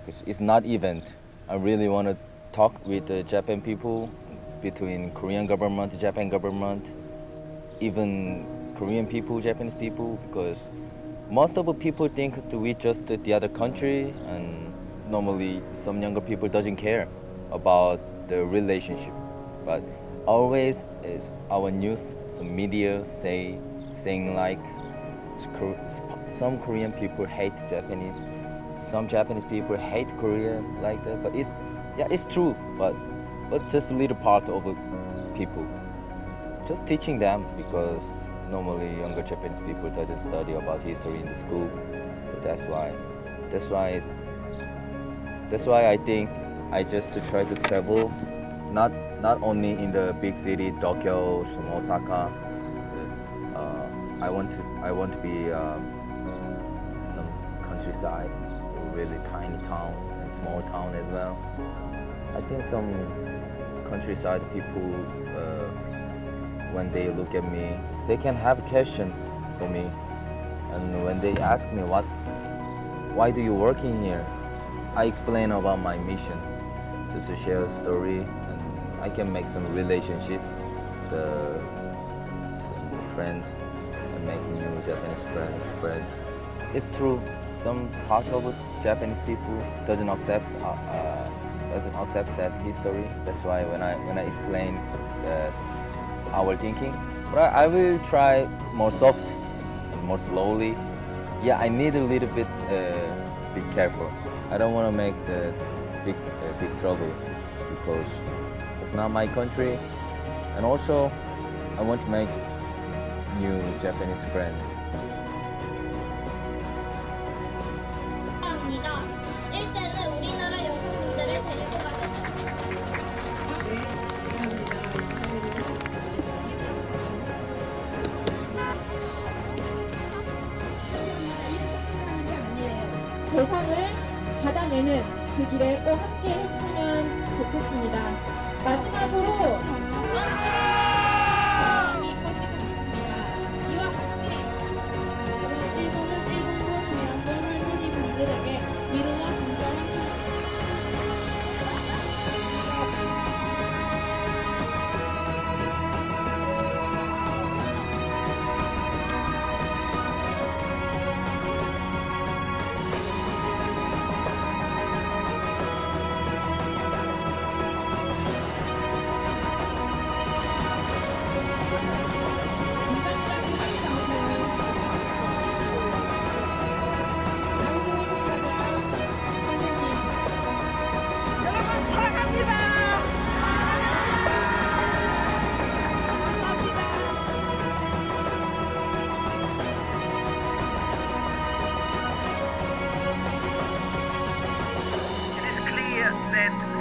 because it's not event. I really want to talk with the Japan people, between Korean government, Japan government, even Korean people, Japanese people, because most of the people think that we just the other country, and normally some younger people doesn't care about the relationship. But always is our news, some media saying like some Korean people hate Japanese, some Japanese people hate Korea like that. But it's true. But just a little part of the people. Just teaching them, because normally younger Japanese people doesn't study about history in the school, so that's why I think I just to try to travel, not only in the big city Tokyo, Osaka. I want to be some countryside, a really tiny town and small town as well. I think some countryside people, when they look at me, they can have a question for me, and when they ask me why do you work in here, I explain about my mission, just to share a story, and I can make some relationship, some friends, and make new Japanese friend. It's true, some part of Japanese people doesn't accept that history. That's why when I explain that our thinking, but I will try more soft and more slowly. Yeah, I need a little bit be careful. I don't want to make the big trouble, because it's not my country, and also I want to make new Japanese friends. 대상을 받아내는 그 길에 꼭 함께 했으면 좋겠습니다. 마지막으로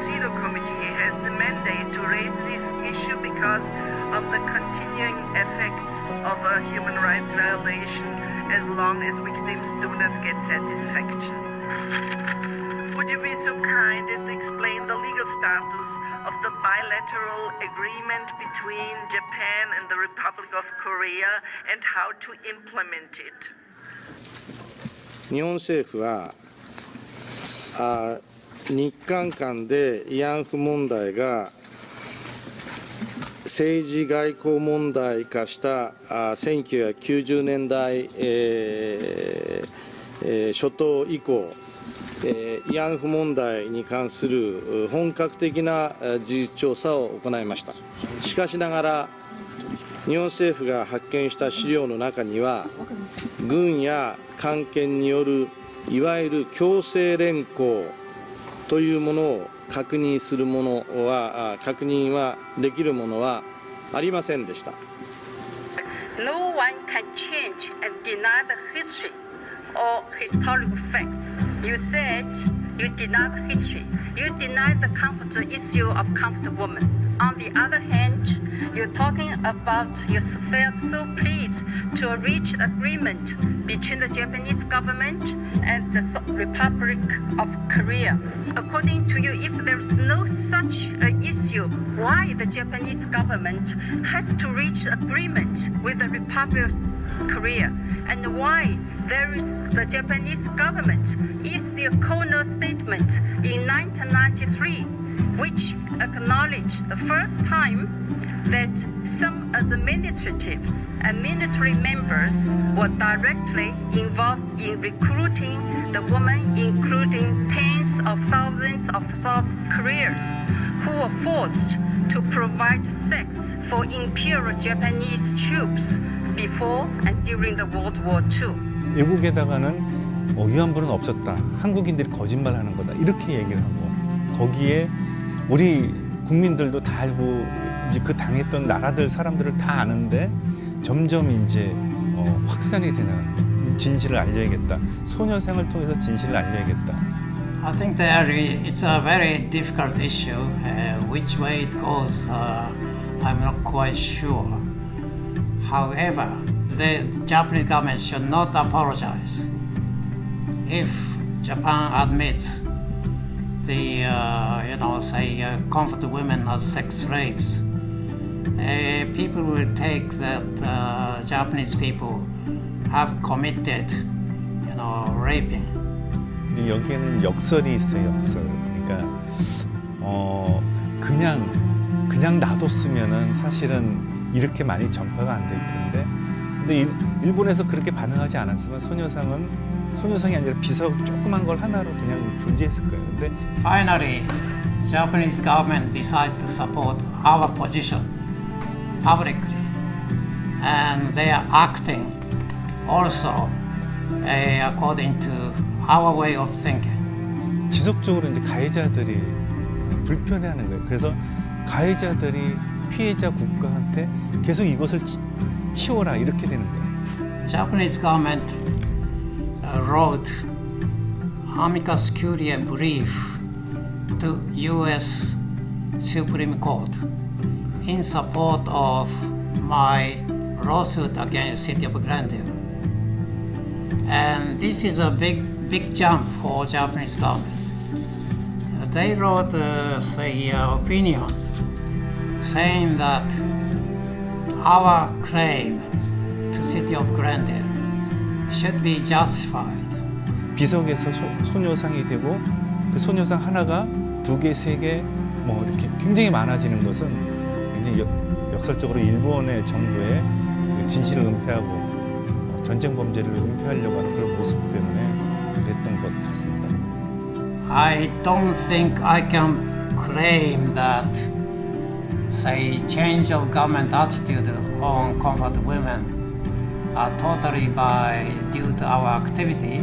CEDAW committee has the mandate to raise this issue because of the continuing effects of a human rights violation as long as victims do not get satisfaction. Would you be so kind as to explain the legal status of the bilateral agreement between Japan and the Republic of Korea and how to implement it? 日本政府は日韓間で慰安婦問題が政治外交問題化した1990年代、初頭以降、慰安婦問題に関する本格的な事実調査を行いました。しかしながら日本政府が発見した資料の中には軍や官憲によるいわゆる強制連行というものを確認はできるものはありませんでした。No one can change and deny the history or historical facts. You said you deny the history. You deny the comfort issue of comfort woman. On the other hand, you're talking about you felt so pleased to reach agreement between the Japanese government and the Republic of Korea. According to you, if there's no such issue, why the Japanese government has to reach agreement with the Republic of Korea, and why there is the Japanese government issued a corner statement in 1993, which acknowledged the first time that some administratives and military members were directly involved in recruiting the women, including tens of thousands of South Koreans who were forced to provide sex for imperial Japanese troops before and during the World War II. 외국에다가는 위안부는 없었다. 한국인들이 거짓말하는 거다. 이렇게 얘기를 하고 거기에 우리 국민들도 다 알고 이제 그 당했던 나라들 사람들을 다 아는데 점점 이제 확산이 되는 진실을 알려야겠다. 소녀상을 통해서 진실을 알려야겠다. I think it's a very difficult issue. Which way it goes, I'm not quite sure. However, the Japanese government should not apologize. If Japan admits the, comfort women as sex slaves, people will take that Japanese people have committed, raping. 여기에는 역설이 있어요, 역설. 그러니까 그냥 놔뒀으면은 사실은 이렇게 많이 전파가 안 될 텐데, 근데 일본에서 그렇게 반응하지 않았으면 소녀상이 아니라 비석 조그만 걸 하나로 그냥 존재했을 거예요. 근데 finally, Japanese government decided to support our position publicly, and they are acting also according to our way of thinking. 지속적으로 이제 가해자들이 불편해하는 거예요. 그래서 가해자들이 피해자 국가한테 계속 이것을 치워라 이렇게 되는 거예요. Japanese government wrote amicus curiae brief to U.S. Supreme Court in support of my lawsuit against the city of Glendale. And this is a big jump for Japanese government. They wrote opinion saying that our claim to city of grandeur should be justified. 비석에서 소녀상이 되고 그 소녀상 하나가 2개, 3개 뭐 이렇게 굉장히 많아지는 것은 굉장히 역설적으로 일본의 정부의 그 진실을 은폐하고 전쟁 범죄를 은폐하려고 하는 그런 모습 때문에 그랬던 것 같습니다. I don't think I can claim that, say, change of government attitude on comfort women are totally due to our activity,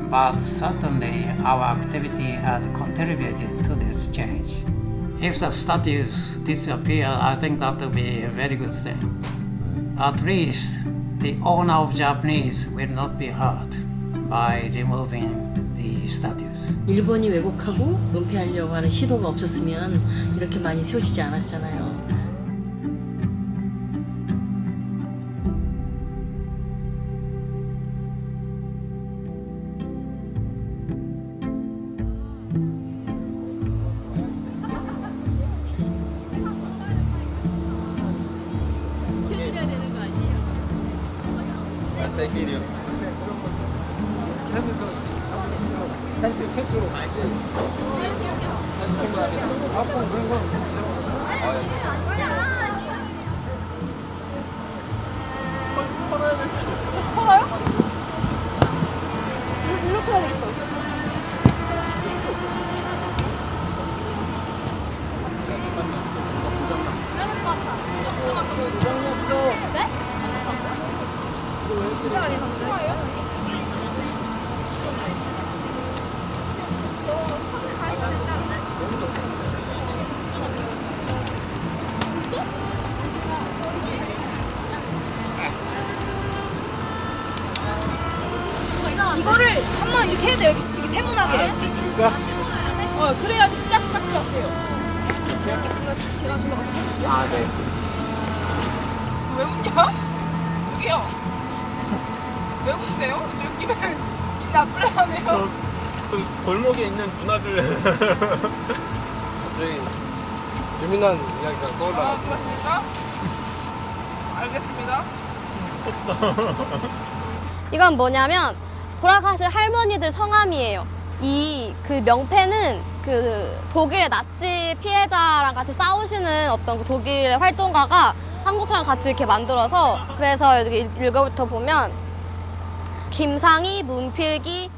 but certainly our activity had contributed to this change. If the statues disappear, I think that would be a very good thing. At least the owner of Japanese will not be hurt by removing the statues. 일본이 왜곡하고 은폐하려고 하는 시도가 없었으면 이렇게 많이 세워지지 않았잖아요. 이거를 한번 이렇게 해야 돼요. 이렇게 세모나게. 그래야지 짝짝짝 돼요. 제가 불러갈게요. 아, 네. 왜 웃냐? 여기요. 왜 웃으세요? 느낌을 나쁘려하네요. 그 골목에 있는 누나들. 갑자기 재미난 이야기가 떠올라. 그렇습니까? 알겠습니다. 이건 뭐냐면 돌아가신 할머니들 성함이에요. 이 그 명패는 그 독일의 나치 피해자랑 같이 싸우시는 어떤 그 독일의 활동가가 한국 사람 같이 이렇게 만들어서, 그래서 여기 읽어부터 보면 김상희, 문필기,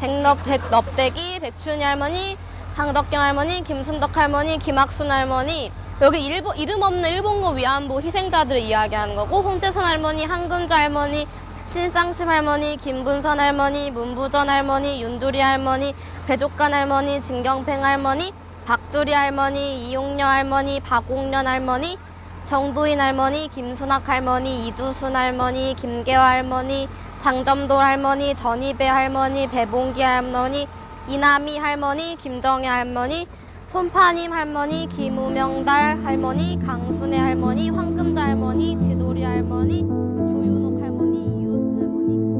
백넙대기, 백춘희 할머니, 강덕경 할머니, 김순덕 할머니, 김학순 할머니, 여기 이름 없는 일본군 위안부 희생자들을 이야기하는 거고, 홍태선 할머니, 한금자 할머니, 신상심 할머니, 김분선 할머니, 문부전 할머니, 윤두리 할머니, 배족간 할머니, 진경팽 할머니, 박두리 할머니, 이용녀 할머니, 박옥련 할머니, 정두인 할머니, 김순학 할머니, 이두순 할머니, 김계화 할머니, 장점돌 할머니, 전희배 할머니, 배봉기 할머니, 이남희 할머니, 김정혜 할머니, 손파님 할머니, 김우명달 할머니, 강순애 할머니, 황금자 할머니, 지도리 할머니, 조윤옥 할머니, 이효순 할머니,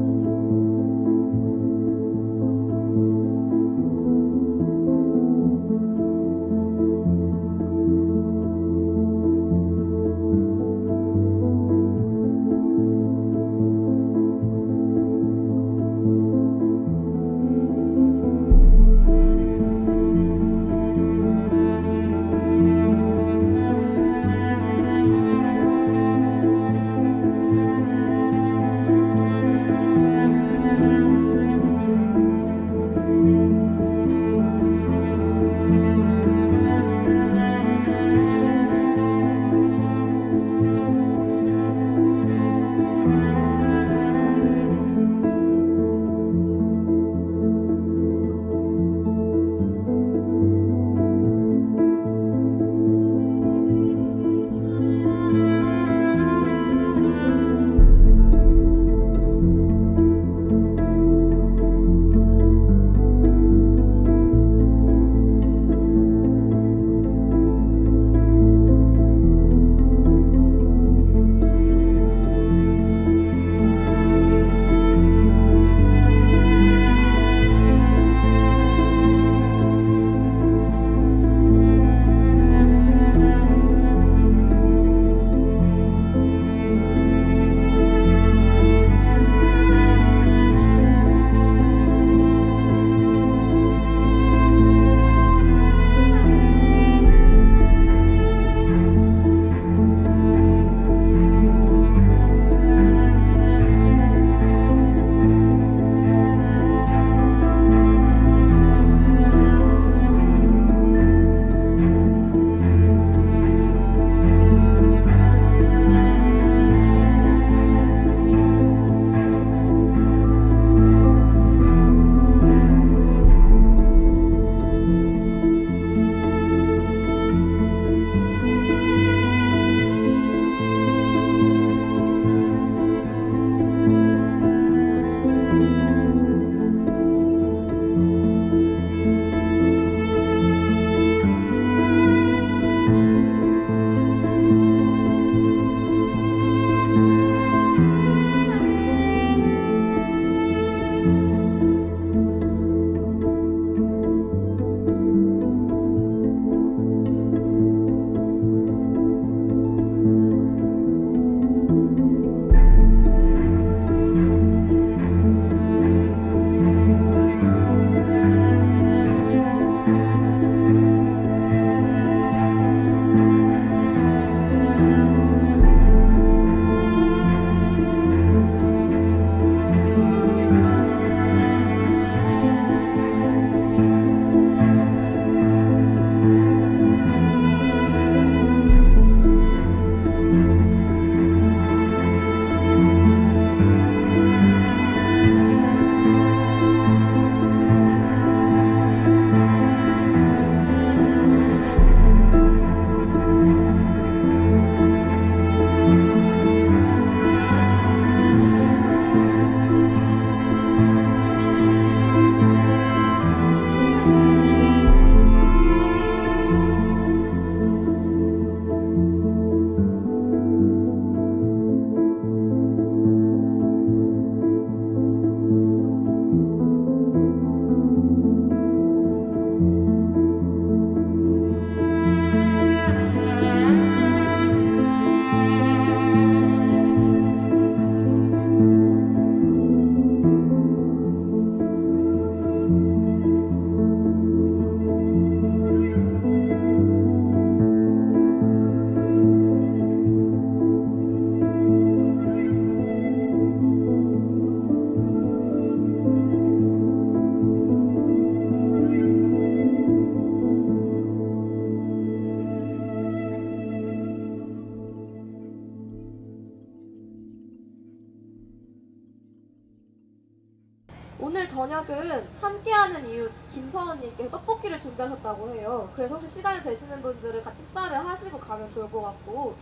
오늘은 함께하는 이유 김서원님께서 떡볶이를 준비하셨다고 해요. 그래서 혹시 시간이 되시는 분들은 같이 식사를 하시고 가면 좋을 것 같고,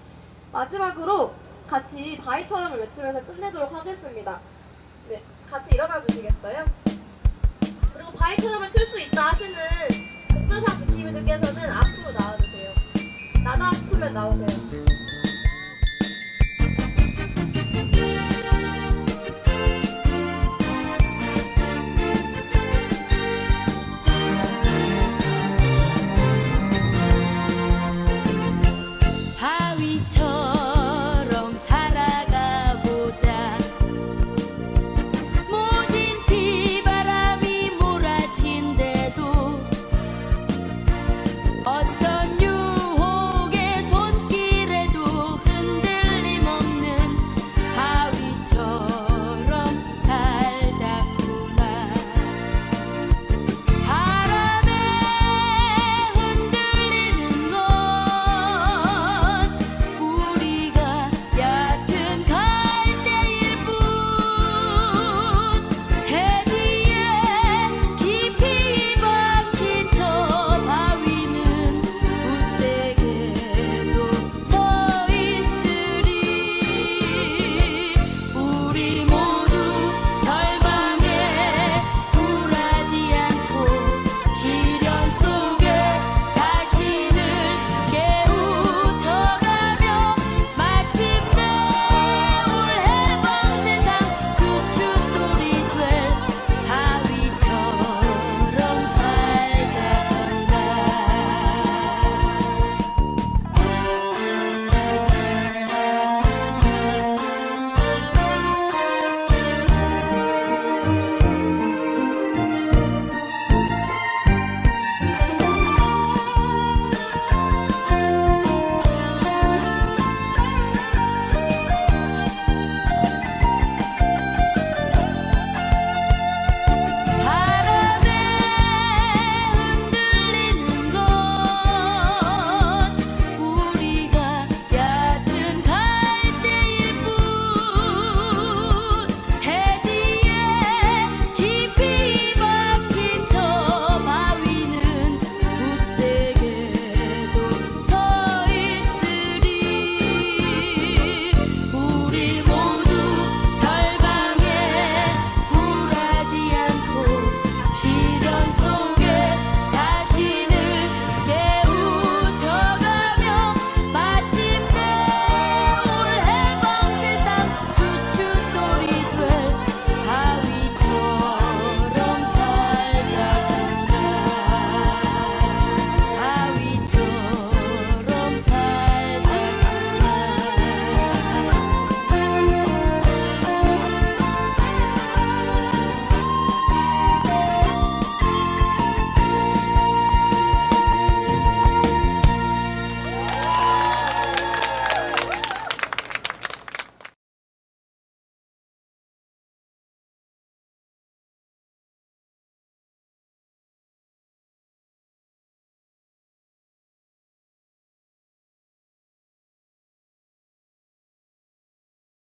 마지막으로 같이 바이처럼을 외치면서 끝내도록 하겠습니다. 네, 같이 일어나 주시겠어요? 그리고 바이처럼을 틀 수 있다 하시는 공조상 지킴이들께서는 앞으로 나와주세요. 나다 싶으면 나오세요.